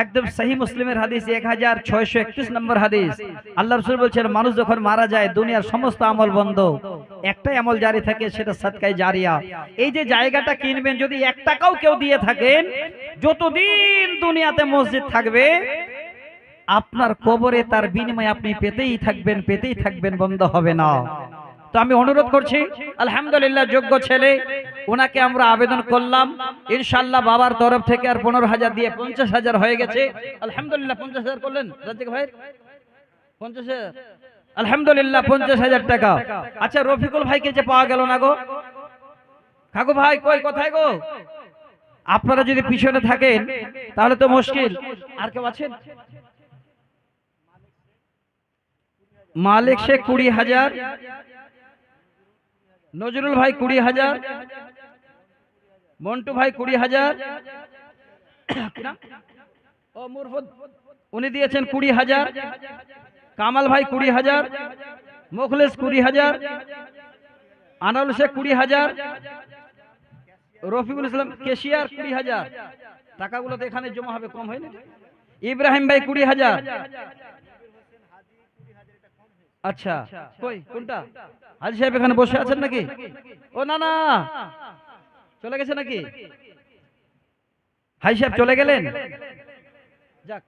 একদম সহি মুসলিমের হাদিস 1631 নম্বর হাদিস। আল্লাহ রাসূল বলছেন মানুষ যখন মারা যায় দুনিয়ার সমস্ত আমল বন্ধ, একটাই আমল জারি থাকে, সেটা সাদকায়ে জারিয়া। এই যে জায়গাটা কিনবেন, যদি 1 টাকাও কেউ দিয়ে থাকেন, যতদিন দুনিয়াতে মসজিদ থাকবে আপনার কবরে তার বিনিময়ে আপনি পেতেই থাকবেন, বন্ধ হবে না। তো আমি অনুরোধ করছি, আলহামদুলিল্লাহ যোগ্য ছেলে, ওনাকে আমরা আবেদন করলাম, ইনশাআল্লাহ বাবার তরফ থেকে আর 15,000 দিয়ে 50,000 হয়ে গেছে। আলহামদুলিল্লাহ 50,000 করলেন রাজ্জাক ভাই, 50,000 আলহামদুলিল্লাহ 50,000 টাকা। আচ্ছা রফিকুল ভাইকে যে পাওয়া গেল না গো, কাকু ভাই কই, কোথায় গো? আপনারা যদি পিছনে থাকেন তাহলে তো মুশকিল। আর কেউ আছেন? মালিক শেখ 20,000, নজরুল ভাই 20,000, মন্টু ভাই 20,000, ও মুরফুদ উনি দিয়েছেন 20,000, কামাল ভাই 20,000, মুখলেস 20,000, আনারুল শেখ 20,000, রফিকুল ইসলাম কেশিয়ার 20,000। টাকাগুলো তো এখানে জমা হবে, কম হয়নি? ইব্রাহিম ভাই 20,000। আচ্ছা, কই কোনটা? হাজি সাহেব এখানে বসে আছেন নাকি? ও না না, চলে গেছে নাকি? হাজি সাহেব চলে গেলেন? যাক,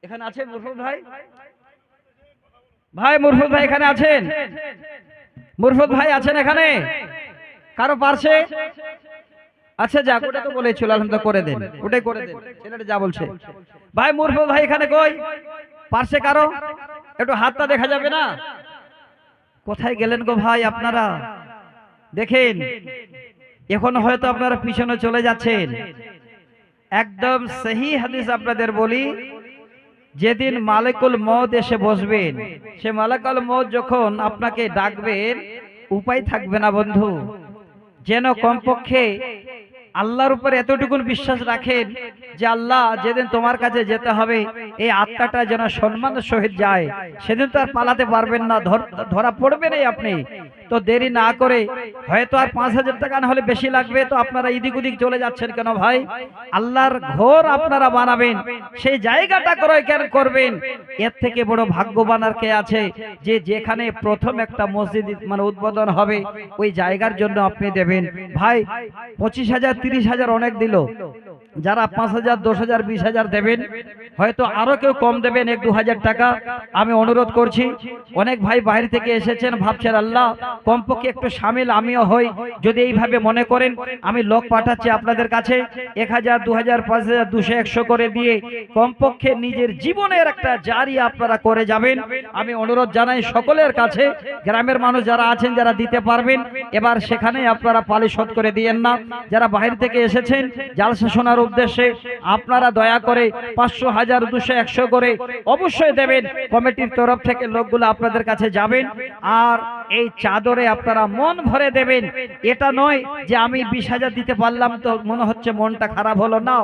এখানে আছেন মুরফুদ ভাই? ভাই মুরফুদ ভাই এখানে আছেন? মুরফুদ ভাই আছেন এখানে? কারো পারছে? আচ্ছা যাক, ওটা তো বলেছিল, আলহামদুলিল্লাহ করে দেন, ওটাই করে দেন, ছেলেটা যা বলছে। ভাই মুরফুদ ভাই এখানে কই? পারছে কারো? একটু হাতটা দেখা যাবে না? কোথায় গেলেন গো ভাই আপনারা? দেখেন, এখন হয়তো আপনারা পিছনে চলে যাচ্ছেন। একদম সহি হাদিস আপনাদের বলি, যেদিন মালিকুল মউত এসে বসবেন, সে মালিকুল মউত যখন আপনাকে ডাকবেন, উপায় থাকবে না বন্ধু, যেন কমপক্ষে আল্লাহর উপর এতটুকুন বিশ্বাস রাখেন যে আল্লাহ যেদিন তোমার কাছে যেতে হবে, এই আত্মাটা যেন সম্মানের সহিত যায়। সেদিন তো আর পালাতে পারবেন না, ধরা পড়বেনই আপনি। তো দেরি না করে, হয়তো আর 5,000 টাকা না হলে বেশি লাগবে, তো আপনারা ইদিক উদিক চলে যাচ্ছেন কেন ভাই? আল্লাহর ঘর আপনারা বানাবেন, সেই জায়গাটা ক্রয় কেন করবেন? এর থেকে বড় ভাগ্যবান আর কে আছে যে যেখানে প্রথম একটা মসজিদ মানে উদ্বোধন হবে, ওই জায়গার জন্য আপনি দেবেন। ভাই 25,000 30,000 অনেক দিল, যারা 5,000 10,000 20,000 দেবেন, হয়তো আরো কেউ কম দেবেন 1-2,000 টাকা। আমি অনুরোধ করছি, অনেক ভাই বাইরে থেকে এসেছেন, ভাবছেন আল্লাহ কমপক্ষে একটু শামিল আমিও হই। যদি এইভাবে মনে করেন, আমি লোক পাঠাচ্ছি আপনাদের কাছে, 1,000 2,000 5,000 200 100 করে দিয়ে কমপক্ষে নিজের জীবনের একটা জারিয়া আপনারা করে যাবেন। আমি অনুরোধ জানাই সকলের কাছে, গ্রামের মানুষ যারা আছেন, যারা দিতে পারবেন, এবার সেখানে আপনারা পালি শোধ করে দিয়েন না। যারা বাইরে থেকে এসেছেন জালসা শোনার উদ্দেশ্যে, আপনারা দয়া করে 500 1000 200 100 করে অবশ্যই দেবেন। কমিটির তরফ থেকে লোকগুলো আপনাদের কাছে যাবেন, আর এই চাদরে আপনারা মন ভরে দেবেন। এটা নয় যে আমি 20,000 দিতে পারলাম তো মনে হচ্ছে মনটা খারাপ হলো না।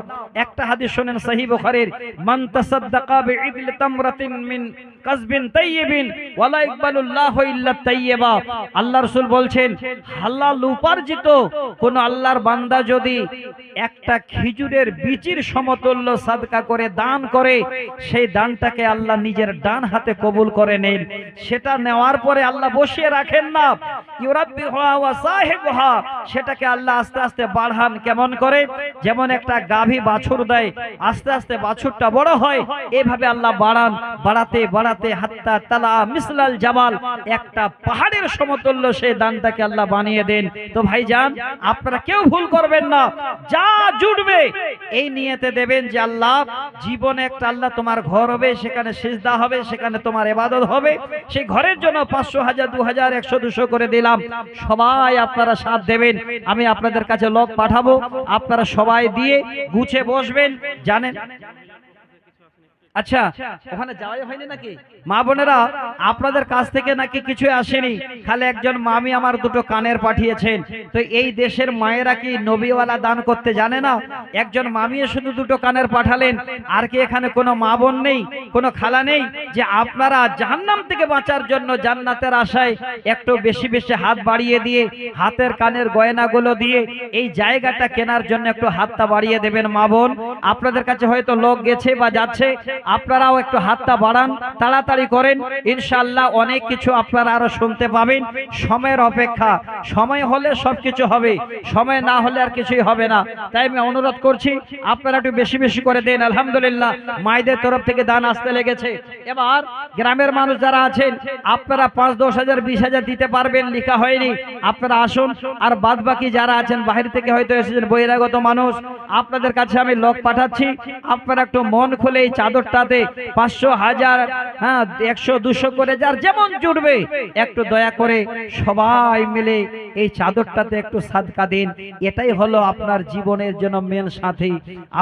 একটা হাদিস শুনেন সহিহ বুখারীর, মান তাসাদদাকা বিইদলি তামরাতিন মিন কাসবিন তাইয়িবিন ওয়ালা ইকবালুল্লাহু ইল্লা তাইয়্যিবা। আল্লাহ রাসূল বলছেন, হালাল উপার্জিত কোন আল্লাহর বান্দা যদি একটা খেজুরের বীজের সমতুল্য সাদকা করে দান করে, সেই দানটাকে আল্লাহ নিজের ডান হাতে কবুল করে নেন। সেটা নেওয়ার পরে আল্লাহ বসিয়ে রাখেন না, ইউরাব্বিহা ওয়া সাহিবহা, সেটাকে আল্লাহ আস্তে আস্তে বাড়ান। কেমন করে? যেমন একটা গাভী বাছুর দেয়, আস্তে আস্তে বাছুরটা বড় হয়, এইভাবে আল্লাহ বাড়ান। বাড়াতে বাড়াতে হাত্তা তালা মিসলাল জাবাল, একটা পাহাড়ের সমতুল্য সেই দানটাকে আল্লাহ বানিয়ে দেন। তো ভাইজান, আপনারা কেউ ভুল করবেন না, যা জুটবে এই নিয়তে দেবেন যে আল্লাহ জীবনে একটা আল্লাহ তোমার ঘর হবে, সেখানে সিজদা হবে, সেখানে তোমার ইবাদত হবে, সেই ঘরের জন্য 500 1000 2000 100 200 করে দিলাম। সবাই আপনারা সাথ দেবেন, আমি আপনাদের কাছে লোক পাঠাবো, আপনারা সবাই দিয়ে গুছে বসবেন। জানেন আচ্ছা, ওখানে যাওয়াই হয়নি নাকি? মা বোনেরা, আপনাদের কাছ থেকে নাকি কিছু আসেনি, খালি একজন মামি আমার দুটো কানের পাঠিয়েছেন। তো এই দেশের মায়েরা কি নবীওয়ালা দান করতে জানে না? একজন মামিও শুধু দুটো কানের পাঠালেন। আর কি এখানে কোনো মা বোন নেই, কোনো খালা নেই যে আপনারা জাহান্নাম থেকে বাঁচার জন্য জান্নাতের আশায় একটু বেশি বেশি হাত বাড়িয়ে দিয়ে, হাতের কানের গয়নাগুলো দিয়ে এই জায়গাটা কেনার জন্য একটু হাতটা বাড়িয়ে দেবেন? মা বোন, আপনাদের কাছে হয়তো লোক গেছে বা যাচ্ছে, আপনারাও একটু হাতটা বাড়ান, তাড়াতাড়ি করেন, ইনশাআল্লাহ অনেক কিছু আপনারা আরো শুনতে পাবেন। সময়ের অপেক্ষা, সময় হলে সবকিছু হবে, সময় না হলে আর কিছুই হবে না। তাই আমি অনুরোধ করছি, আপনারা একটু বেশি বেশি করে দেন। আলহামদুলিল্লাহ, মায়েদের তরফ থেকে দান আসতে লেগেছে। এবার গ্রামের মানুষ যারা আছেন, আপনারা 5 10 হাজার 20 হাজার দিতে পারবেন, লেখা হয়নি, আপনারা আসুন। আর বাদ বাকি যারা আছেন বাইরে থেকে হয়তো এসেছেন বহিরাগত মানুষ, আপনাদের কাছে আমি লোক পাঠাচ্ছি, আপনারা একটু মন খুলে এই চাদরটা চাদরটাতে 500, 1000, হ্যাঁ 100, 200 করে যার যেমন জুটবে একটু দয়া করে সবাই মিলে এই চাদরটাতে একটু সাদকা দিন। এটাই হলো আপনার জীবনের জন্য মেন সাথী।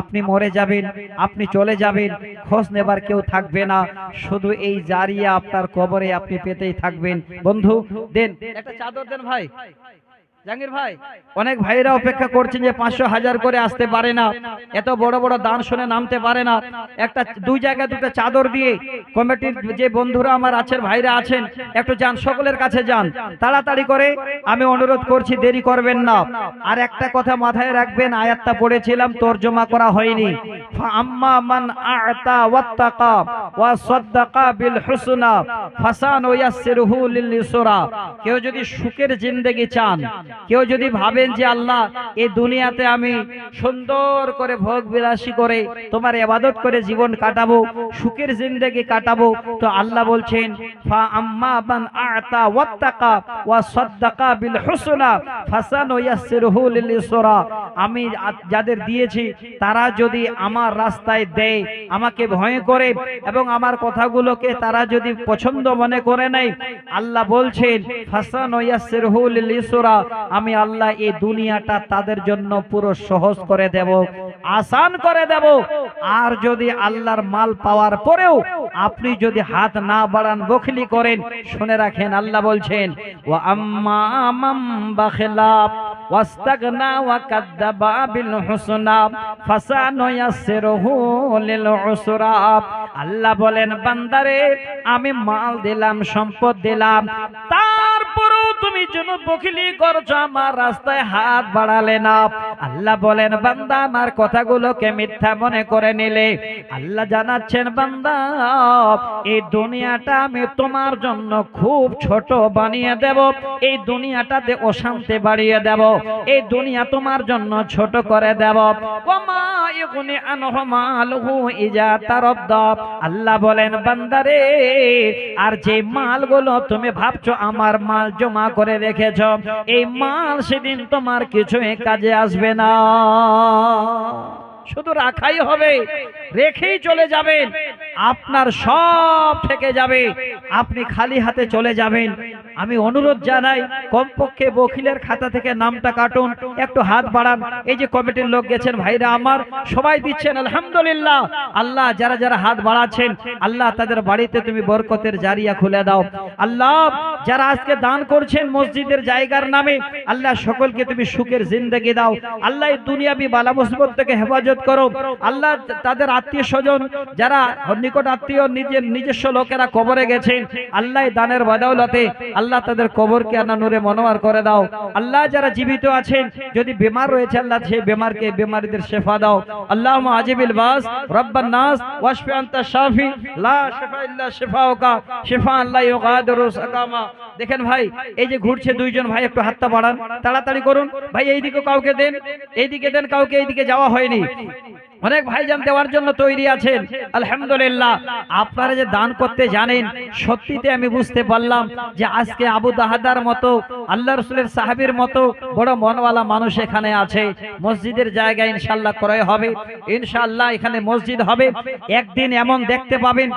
আপনি মরে যাবেন, আপনি চলে যাবেন, খোঁজ নেবার কেউ থাকবে না, শুধু এই জারিয়া আপনার কবরে আপনি পেতেই থাকবেন। বন্ধু দেন একটা চাদর দেন ভাই। জাহাঙ্গীর ভাই, অনেক ভাইরা অপেক্ষা করছেন যে 500, 1000 করে আসতে পারে না, এত বড় বড় দান শুনে নামতে পারে না। একটা দুই জায়গায় দুটো চাদর দিয়ে কমিটির যে বন্ধুরা আমার আছেন, ভাইরা আছেন, একটু যান, সকলের কাছে যান তাড়াতাড়ি করে। আমি অনুরোধ করছি, দেরি করবেন না। আর একটা কথা মাথায় রাখবেন, আয়াতটা পড়েছিলাম, তরজমা করা হয়নি। আম্মা মান আ'তা ওয়াত্তাকা ওয়া সাদ্দাকা বিল হুসনা ফাসানুয়াসসিরুহু লিল ইসরা। কেউ যদি সুখের জিন্দেগি চান, কেউ যদি ভাবেন যে আল্লাহ এই দুনিয়াতে আমি সুন্দর করে ভোগ বিলাসী করে তোমার ইবাদত করে জীবন কাটাবো, সুখের জিন্দেগি কাটাবো, তো আল্লাহ বলছেন ফা আম্মা মান আ'তা ওয়াত্তাকা ওয়া সাদ্দাকা বিল হুসনা ফাসানুয়াসসিরুহু লিল ইসরা। আমি যাদের দিয়েছি তারা যদি আমার রাস্তায় দেয়, আমাকে ভয় করে এবং আমার কথাগুলোকে তারা যদি পছন্দ মনে করে নেয়, আল্লাহ বলছেন ফাসানুয়াসসিরুহু লিল ইসরা, আমি আল্লাহ এই দুনিয়াটা তাদের জন্য পুরো সহজ করে দেব, আসান করে দেব। আর যদি আল্লাহর মাল পাওয়ার পরেও আপনি যদি হাত না বাড়ান, বখলি করেন, শুনে রাখেন আল্লাহ বলছেন ওয়া আম্মা মান বাখিলা ওয়াস্তাগনা ওয়া কাদ্দাবা বিল হুসনা ফাসানুয়াসসিরুহু লিল উসরা। আল্লাহ বলেন বান্দারে আমি মাল দিলাম, সম্পদ দিলাম, তারপরেও তুমি যেন বখিলি করছো, আমার রাস্তায় হাত বাড়ালে না। আল্লাহ বলেন বান্দা আমার কথাগুলোকে মিথ্যা মনে করে নিলে, আল্লাহ জানাচ্ছেন বান্দা এই দুনিয়াটা আমি তোমার জন্য খুব ছোট বানিয়ে দেব, এই দুনিয়াটাতে অশান্তি বাড়িয়ে দেব, এই দুনিয়া তোমার জন্য ছোট করে দেব। ওমা ইগুনি আনহু মালহু ইজা তারাদ্দা। আল্লাহ বলেন বান্দারে আর যে মালগুলো তুমি ভাবছো আমার মাল জমা করে রেখেছো, এই মাল সেদিন তোমার কিছুই কাজে আসবে না, শুধু রাখাই হবে, রেখেই চলে যাবেন, আপনার সব থেকে যাবে, আপনি খালি হাতে চলে যাবেন। আমি অনুরোধ জানাই কমপক্ষে বখিলের খাতা থেকে নামটা কাটুন, একটু হাত বাড়ান। এই যে কমিটির লোক গেছেন, ভাইরা আমার সবাই দিচ্ছেন আলহামদুলিল্লাহ। আল্লাহ যারা যারা হাত বাড়াচ্ছেন, আল্লাহ তাদের বাড়িতে তুমি বরকতের জারিয়া খুলে দাও। আল্লাহ যারা আজকে দান করছেন মসজিদের জায়গার নামে, আল্লাহ সকলকে তুমি সুখের জিন্দেগি দাও। আল্লাহ এই দুনিয়াবি বালা মুসিবত থেকে হেফাজত করো। আল্লাহ তাদের আত্মীয় স্বজন যারা নিকট আত্মীয় নিজস্ব লোকেরা কবরে গেছেন, আল্লাহ দানের বদৌলতে আল্লাহ তাদের কবরকে আনা নূরে মনোয়ার করে দাও। আল্লাহ যারা জীবিত আছেন, যদি বেমার রয়েছে আল্লাহ সেই বেমারীদের শেফা দাও। আল্লাহুম্মা আজিবিল বাস রব্বান নাস ওয়াশফি আনতা শাফি লা শিফা ইল্লা শিফাউকা শিফাআন লা ইউগাদিরু সাকামা। দেখেন ভাই, এই যে ঘুরছে দুইজন ভাই, একটু হাতটা বাড়ান, তাড়াতাড়ি করুন ভাই। এইদিকে কাউকে দেন, এইদিকে দেন কাউকে, এইদিকে যাওয়া হয়নি। অনেক ভাইজান দেওয়ার জন্য তৈরি আছেন আলহামদুলিল্লাহ। আপনারা যে দান করতে জানেন, সত্যিতে আমি বুঝতে পারলাম যে আজকে আবু দাহাদার মতো আল্লাহ রাসূলের সাহাবীর মতো বড় মনওয়ালা মানুষ এখানে আছে। মসজিদের জায়গা ইনশাআল্লাহ ক্রয় হবে, ইনশাআল্লাহ এখানে মসজিদ হবে। একদিন এমন দেখতে পাবেন।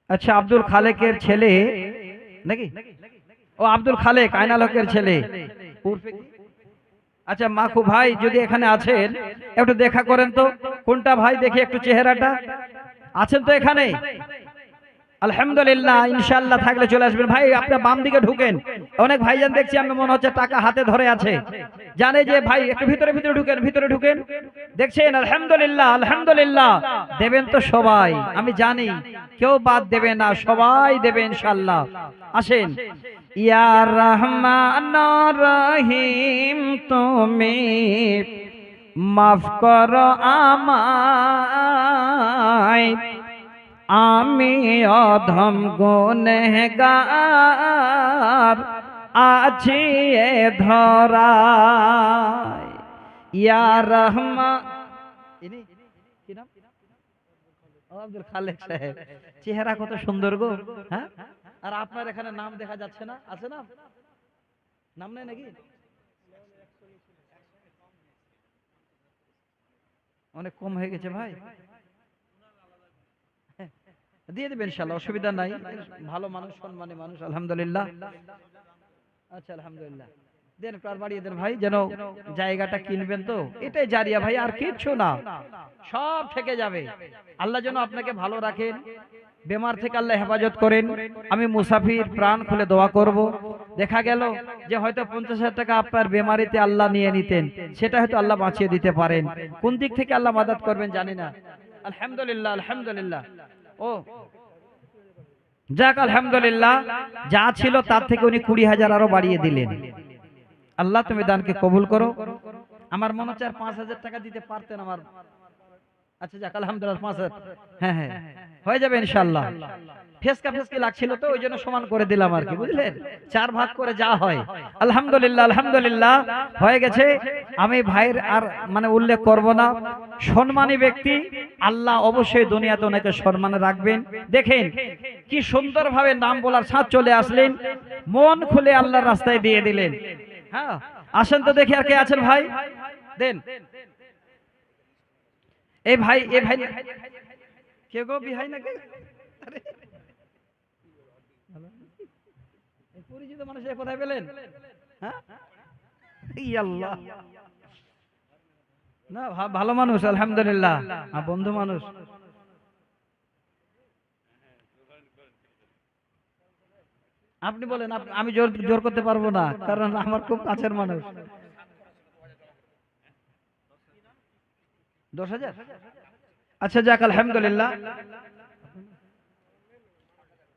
আচ্ছা, আব্দুল খালেকের ছেলে নাকি? ও আব্দুল খালেক আয়নাল হকের ছেলে। আচ্ছা মাখু ভাই যদি এখানে আছেন একটু দেখা করেন তো, কোনটা ভাই দেখি একটু চেহারাটা, আছেন তো এখানে? আলহামদুলিল্লাহ, ইনশাআল্লাহ থাকলে চলে আসবেন। ভাই আপনার বাম দিকে ঢুকেন, অনেক ভাইজান দেখছি আমি মনে হচ্ছে টাকা হাতে ধরে আছে, জানে যে ভাই একটু ভিতরে ভিতরে ঢুকেন, ভিতরে ঢুকেন। দেখছেন আলহামদুলিল্লাহ, আলহামদুলিল্লাহ। দেবেন তো সবাই, আমি জানি কেউ বাদ দেবে না, সবাই দেবে ইনশাআল্লাহ। আসেন। ইয়া রহমান রহিম তুমি মাফ করো আমায়, আমি অধম গুনেহগার আছি এ ধরায়। ইয়া রহমান, কি নাম? আব্দুল খালেক সাহেব, চেহারা কত সুন্দর গো। হ্যাঁ, আর আপনার এখানে নাম দেখা যাচ্ছে না, আছে না? নাম নেই নাকি? অনেক কম হয়ে গেছে ভাই, দিয়ে দেবেন ইনশাআল্লাহ, অসুবিধা নাই। ভালো মানুষ, সম্মানী মানুষ, আলহামদুলিল্লাহ। আচ্ছা আলহামদুলিল্লাহ, দেন একটু আর বাড়িয়ে দেন ভাই, যেন জায়গাটা কিনবেন তো, এটাই জারিয়া ভাই, আর কিচ্ছু না, সব থেকে যাবে। আল্লাহ যেন আপনাকে ভালো রাখেন, বেমার থেকে আল্লাহ হেফাজত করেন। আমি মুসাফির, প্রাণ খুলে দোয়া করব। দেখা গেল যে হয়তো 50,000 টাকা আপনার বেমারিতে আল্লাহ নিয়ে নিতেন, সেটা হয়তো আল্লাহ বাঁচিয়ে দিতে পারেন। কোন দিক থেকে আল্লাহ মাদাত করবেন জানি না। আলহামদুলিল্লাহ আলহামদুলিল্লাহ। ও যাক আলহামদুলিল্লাহ, যা ছিল তার থেকে উনি 20,000 আরো বাড়িয়ে দিলেন। আল্লাহ তুমি দানকে কবুল করো। আমার মনে হচ্ছে আর 5,000 টাকা দিতে পারতেন আমার। আচ্ছা যাক আলহামদুলিল্লাহ, 5,000, হ্যাঁ হ্যাঁ হয়ে যাবে ইনশাআল্লাহ। ফেসকা ফেসকি লাগছিল তো ওই জন্য সমান করে দিলাম আর কি, বুঝলেন, 4 ভাগ করে যা হয়। আলহামদুলিল্লাহ আলহামদুলিল্লাহ, হয়ে গেছে। আমি ভাইয়ের আর মানে উল্লেখ করব না, সম্মানী ব্যক্তি, আল্লাহ অবশ্যই দুনিয়াতে ওনাকে সম্মানে রাখবেন। দেখেন কি সুন্দরভাবে নাম বলার সাথ চলে আসলেন, মন খুলে আল্লাহর রাস্তায় দিয়ে দিলেন। হ্যাঁ আসেন তো দেখি আর কে আছেন ভাই, দেন। এই ভাই, এ ভাই কে গো, বিহাই নাকি? পরিচিত মানুষের কোথায় পেলেন? হ্যাঁ আল্লাহ, না ভালো মানুষ আলহামদুলিল্লাহ, বন্ধু মানুষ। আপনি বলেন, আমি জোর জোর করতে পারবো না, কারণ আমার খুব কাছের মানুষ। 10,000, আচ্ছা যাক আলহামদুলিল্লাহ।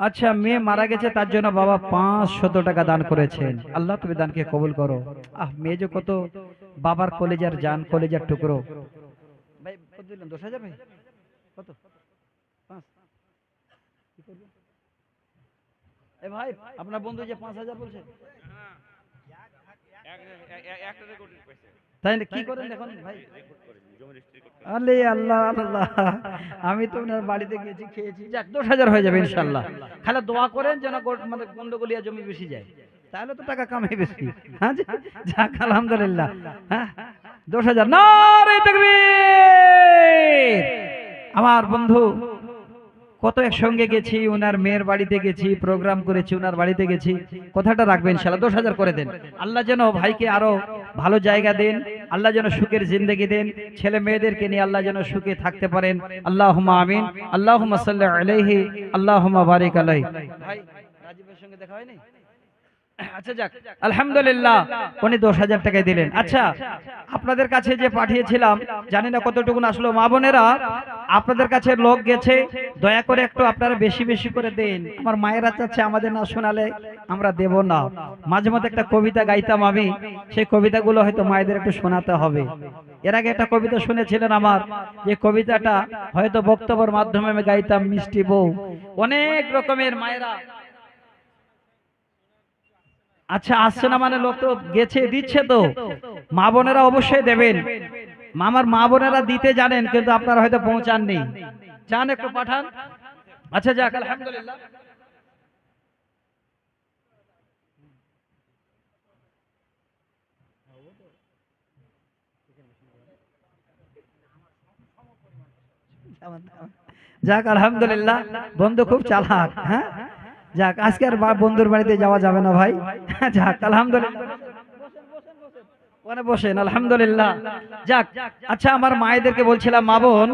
আচ্ছা মেয়ে মারা গেছে, তার জন্য বাবা 500 টাকা দান করেছেন। আল্লাহ তুমি দানকে কবুল করো। মেয়ে যে কত বাবার কলেজার জান, কলেজার টুকরো। ভাই কত দিলেন? 10,000 ভাই, কত? 5। কি করবেন? এ ভাই আপনার বন্ধু যে 5,000 বলছে, তাই না? কি করেন এখন ভাই? আলে আল্লাহ আল্লাহ, আমি তো ওনার বাড়িতে গেছি, খেয়েছি। যাক 10,000 হয়ে যাবে ইনশাআল্লাহ। খালি দোয়া করেন যেন মানে গন্ডগোলিয়া জমি বেশি যায়, তাহলে তো টাকা কামাই বেশি। হ্যাঁ যাক আলহামদুলিল্লাহ। হ্যাঁ 10,000, নারে তাকবীর। আমার বন্ধু কত একসঙ্গে গেছি, ওনার মেয়ের বাড়িতে গেছি, প্রোগ্রাম করেছি, ওনার বাড়িতে গেছি। কথাটা রাখবেন ইনশাআল্লাহ, 10,000 করে দেন। আল্লাহ যেন ভাইকে আরো ভালো জায়গা দেন, আল্লাহ যেন সুখের জিন্দেগি দেন, ছেলে মেয়েদেরকে নিয়ে আল্লাহ যেন সুখে থাকতে পারেন। আল্লাহুম্মা আমিন, আল্লাহুম্মা সাল্লি আলাইহি, আল্লাহুম্মা বারিক আলাইহি। ভাই রাজীবের সঙ্গে দেখা হয়নি? আচ্ছা যাক আলহামদুলিল্লাহ, উনি 10,000 টাকা দিলেন। আচ্ছা আপনাদের কাছে যে পাঠিয়েছিলাম, জানি না কতটুকু আসলো। মা বোনেরা, আপনাদের কাছে লোক গেছে, দয়া করে একটু আপনারা বেশি বেশি করে দেন। আমার মায়েরা চাচ্ছে আমাদের না শোনালে আমরা দেব না। মাঝে মধ্যে একটা কবিতা গাইতাম আমি, সেই কবিতাগুলো হয়তো মায়েদের একটু শোনাতে হবে। এর আগে একটা কবিতা শুনেছিলেন আমার, যে কবিতাটা হয়তো বক্তব্যের মাধ্যমে আমি গাইতাম, মিষ্টি বউ। অনেক রকমের মায়েরা, আচ্ছা আসছে না মানে লোক তো গেছে, দিচ্ছে তো। মা বোনেরা অবশ্যই দেবেন। আমার মা বোনেরা দিতে জানেন, কিন্তু আপনারা হয়তো পৌঁছাননি, চান একটু পাঠান। আচ্ছা যাক আলহামদুলিল্লাহ। যাক আলহামদুলিল্লাহ, বন্ধু খুব চালাক। হ্যাঁ যাক, আজকে আর বন্ধুর বাড়িতে যাওয়া যাবে না ভাই। যাক আলহামদুলিল্লাহ, ওখানে বসেন আলহামদুলিল্লাহ। যাক আচ্ছা, আমার মায়েদেরকে বলছিলাম, মা বোন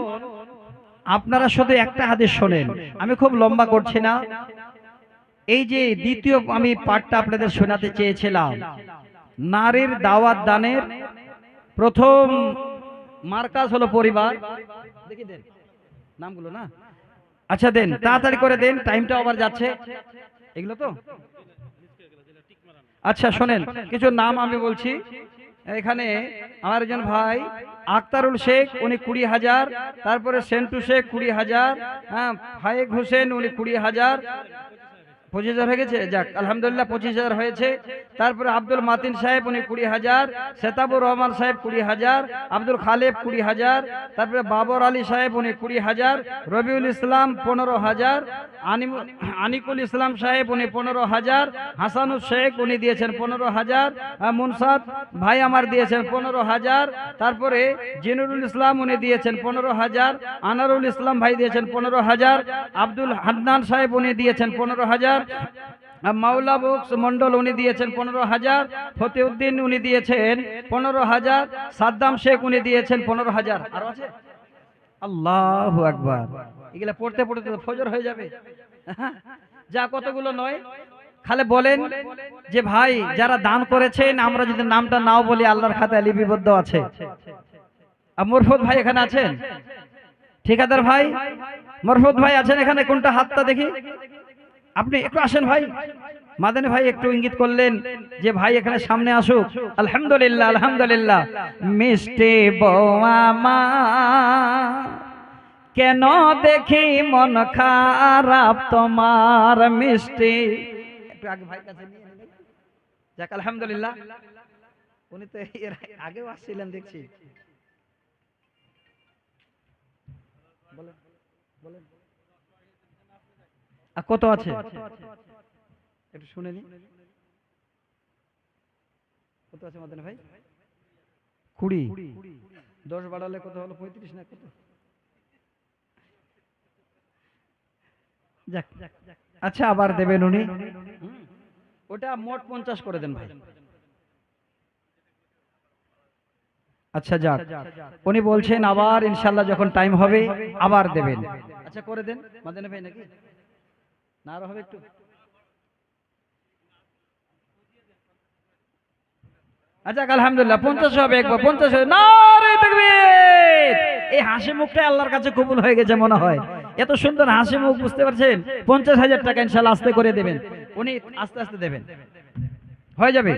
আপনারা শুধু একটা হাদিস শোনেন, আমি খুব লম্বা করছি না। এই যে দ্বিতীয় আমি পাঠটা আপনাদের শোনাতে চেয়েছিলাম, নারীর দাওয়াত দানের প্রথম মার্কাজ হলো পরিবার। দেখি দেন নামগুলো না, আচ্ছা দেন তাড়াতাড়ি করে দেন, টাইমটা আবার যাচ্ছে। এগুলো তো আচ্ছা শোনেন, কিছু নাম আমি বলছি। এখানে আমার একজন ভাই আক্তারুল শেখ, উনি 20,000। তারপরে সেন্টু শেখ 20,000। হ্যাঁ ফায়েক হোসেন, উনি 20,000। 25,000 হয়ে গেছে, যাক আলহামদুলিল্লাহ 25,000 হয়েছে। তারপরে আব্দুল মাতিন সাহেব উনি 20,000, সেতাবুর রহমান সাহেব 20,000, আব্দুল খালেব 20,000, তারপরে বাবর আলী সাহেব উনি 20,000, রবিউল ইসলাম 15,000, আনিকুল ইসলাম সাহেব উনি 15,000, হাসানুল শেখ উনি দিয়েছেন 15,000, মুনসাদ ভাই আমার দিয়েছেন 15,000, তারপরে জিনুরুল ইসলাম উনি দিয়েছেন 15,000, আনারুল ইসলাম ভাই দিয়েছেন 15,000, আব্দুল হান্নান সাহেব উনি দিয়েছেন 15,000, মাওলা বক্স মন্ডল উনি দিয়েছেন 15,000, ফতেউদ্দিন উনি দিয়েছেন 15,000, সাদ্দাম শেখ উনি দিয়েছেন 15,000। আর আছে আল্লাহু আকবার, এগুলা পড়তে পড়তে তো ফজর হয়ে যাবে। যা কতগুলো নয়, খালি বলেন যে ভাই যারা দান করেছেন আমরা যদি নামটা নাও বলি আল্লাহর খাতায় লিপিবদ্ধ আছে। আর মরফুদ ভাই এখানে আছেন, ঠিকাদার ভাই মরফুদ ভাই আছেন এখানে, কোনটা হাতটা দেখি, আপনি একটু আসেন ভাই। মাদানী ভাই একটু ইঙ্গিত করলেন যে ভাই এখানে সামনে আসুক। আলহামদুলিল্লাহ আলহামদুলিল্লাহ। মিষ্টি বৌমা মা কেন দেখি মন খারাপ তোমার মিষ্টি, একটু আগে ভাই কাছে নিয়ে নিন। যাক আলহামদুলিল্লাহ, উনি তো এর আগেও আসছিলেন দেখছি। বলেন বলেন কত আছে একটু শুনে নি, কত আছে মাদানী ভাই? 20, 10 বাড়ালে কত হলো? 35 না কত? যাক আচ্ছা আবার দেবেন উনি, ওটা মোট 50 করে দেন ভাই। আচ্ছা যাক, উনি বলছেন আবার ইনশাআল্লাহ যখন টাইম হবে আবার দেবেন। আচ্ছা করে দেন মাদানী ভাই, নাকি না আরো হবে একটু? আচ্ছা আলহামদুলিল্লাহ 50 হবে, একবার 50 হবে। নারে তাকবীর! এই হাসি মুখটা আল্লাহর কাছে কবুল হয়ে গেছে মনে হয়, এত সুন্দর হাসি মুখ, বুঝতে পারছেন? 50,000 টাকা ইনশাআল্লাহ আস্তে করে দেবেন, উনি আস্তে আস্তে দেবেন, হয়ে যাবে।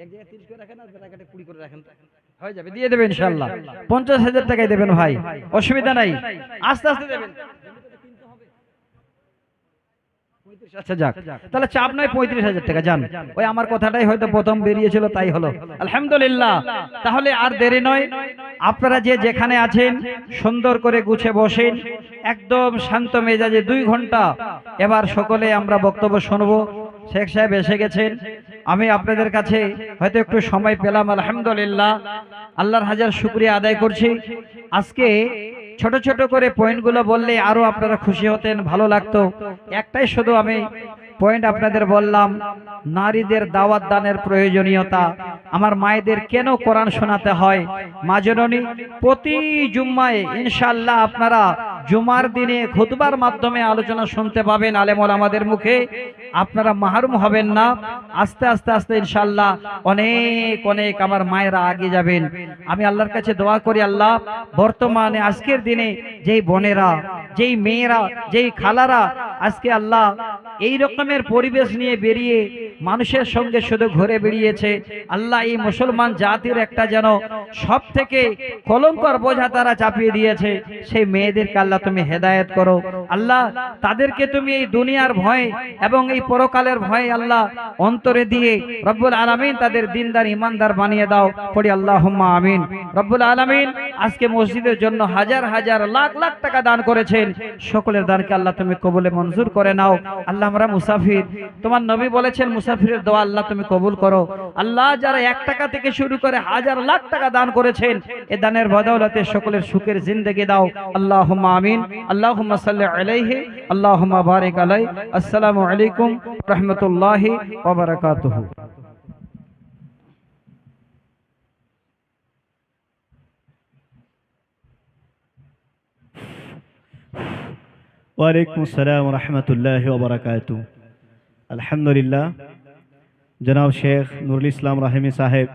এক জায়গায় 30 করে রাখেন আর ব্র্যাকেটে 20 করে রাখেন, হয়ে যাবে, দিয়ে দেবেন ইনশাআল্লাহ। 50,000 টাকাই দেবেন ভাই, অসুবিধা নাই, আস্তে আস্তে দেবেন। আচ্ছা যাক, তাহলে চাপ নয়, 35,000 টাকা যান। ওই আমার কথাটাই হয়তো প্রথম বেরিয়েছিল তাই হলো। আলহামদুলিল্লাহ, তাহলে আর দেরি নয়, আপনারা যে যেখানে আছেন সুন্দর করে গুছে বসেন, একদম শান্ত মেজাজে 2 ঘন্টা এবার সকলে আমরা বক্তব্য শুনবো। শেখ সাহেব এসে গেছেন, আমি আপনাদের কাছে হয়তো একটু সময় পেলাম, আলহামদুলিল্লাহ আল্লাহর হাজার শুকরিয়া আদায় করছি। আজকে ছোট ছোট করে পয়েন্টগুলো বললে আরো আপনারা খুশি হতেন, ভালো লাগতো। একটাই শুধু আমি পয়েন্ট আপনাদের বললাম, নারীদের দাওয়াত দানের প্রয়োজনীয়তা, আমার মায়েদের কেন কোরআন শোনাতে হয়। মা জননী প্রতি জুম্মায় ইনশাআল্লাহ আপনারা জুমার দিনে খুতবার মাধ্যমে আলোচনা শুনতে পাবেন আলেম ওলামাদের মুখে, আপনারা মাহরুম হবেন না। আস্তে আস্তে আস্তে ইনশাআল্লাহ অনেক অনেক আমার মায়েরা আগে যাবেন। আমি আল্লাহর কাছে দোয়া করি, আল্লাহ বর্তমানে আজকের দিনে যেই বোনেরা, যেই মেয়েরা, যেই খালারা আজকে আল্লাহ এই রকমের পরিবেশ নিয়ে বেরিয়ে মানুষের সঙ্গে শুধু ঘুরে বেরিয়েছে, আল্লাহ এই মুসলমান জাতির একটা যেন সব থেকে কলঙ্কর বোঝা তারা চাপিয়ে দিয়েছে, সেই মেয়েদেরকে আল্লাহ তুমি হেদায়েত করো। আল্লাহ তাদেরকে তুমি এই দুনিয়ার ভয় এবং এই পরকালের ভয় আল্লাহ অন্তরে দিয়ে রব্বুল আলামিন তাদের দিনদার ইমানদার বানিয়ে দাও। পড়ি আল্লাহুম্মা আমিন। রব্বুল আলামিন আজকে মসজিদের জন্য হাজার হাজার লাখ লাখ টাকা দান করেছেন, সকলের দানকে আল্লাহ তুমি কবুলে মঞ্জুর করে নাও। আল্লাহ আমরা মুসাফির, তোমার নবী বলেছেন মুসাফিরের দোয়া আল্লাহ তুমি কবুল করো। আল্লাহ যারা 1 টাকা থেকে শুরু করে হাজার লাখ টাকা দান করেছেন, এই দানের বদৌলতে সকলের সুখের জিন্দেগি দাও। আল্লাহুম্মা আমিন। আল্লাহুম্মা সাল্লি আলাইহি, আল্লাহুম্মা বারিক আলাইহি। আসসালামু আলাইকুম রাহমাতুল্লাহি ওয়া বারাকাতুহু। ওয়ালাইকুম আসসালাম রহমতুল্লাহ ওবরাকাতু। আলহামদুলিল্লাহ, জনাব শেখ নুরুল ইসলাম রাহিমি সাহেব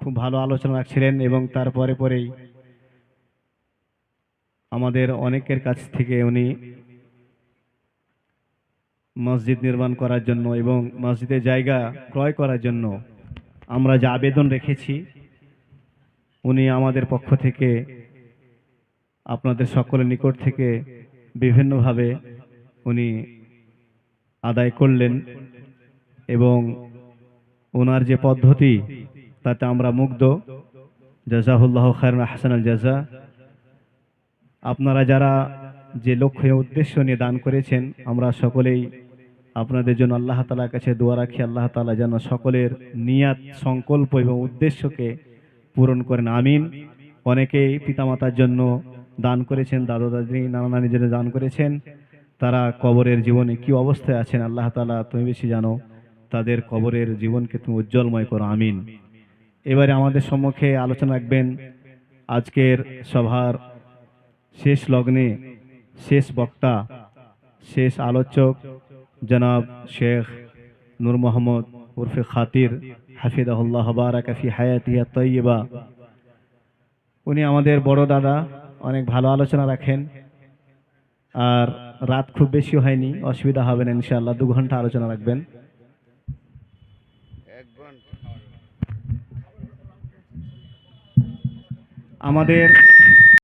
খুব ভালো আলোচনা রাখছিলেন এবং তারপরে পরেই আমাদের অনেকের কাছ থেকে উনি মসজিদ নির্মাণ করার জন্য এবং মসজিদের জায়গা ক্রয় করার জন্য আমরা যে আবেদন রেখেছি, উনি আমাদের পক্ষ থেকে আপনাদের সকলের নিকট থেকে বিভিন্নভাবে উনি আদায় করলেন এবং ওনার যে পদ্ধতি তাতে আমরা মুগ্ধ। জাযাহুল্লাহু খায়রান আহসানাল জাযা। আপনারা যারা যে লক্ষ্য উদ্দেশ্য নিয়ে দান করেছেন, আমরা সকলেই আপনাদের জন্য আল্লাহ তাআলার কাছে দোয়া রাখি, আল্লাহ তাআলা যেন সকলের নিয়াত, সংকল্প এবং উদ্দেশ্যকে পূরণ করেন, আমিন। অনেকেই পিতামাতার জন্য দান করেছেন, দাদা দাদি নানা নানির জন্য দান করেছেন। তারা কবরের জীবনে কি অবস্থায় আছেন আল্লাহ তাআলা তুমি বেশি জানো, তাদের কবরের জীবনকে তুমি উজ্জ্বলময় করো, আমিন। এবারে আমাদের সম্মুখে আলোচনা রাখবেন আজকের সভার শেষ লগ্নে শেষ বক্তা, শেষ আলোচক জনাব শেখ নূর মোহাম্মদ উরফে খাতির হাফিজাহুল্লাহ বারাকা ফি হায়াতিহি আত-তাইয়্যিবা। উনি আমাদের বড় দাদা, অনেক ভালো আলোচনা রাখেন। আর রাত খুব বেশি হয়নি, অসুবিধা হবে না ইনশাআল্লাহ। 2 ঘন্টা আলোচনা রাখবেন। আমাদের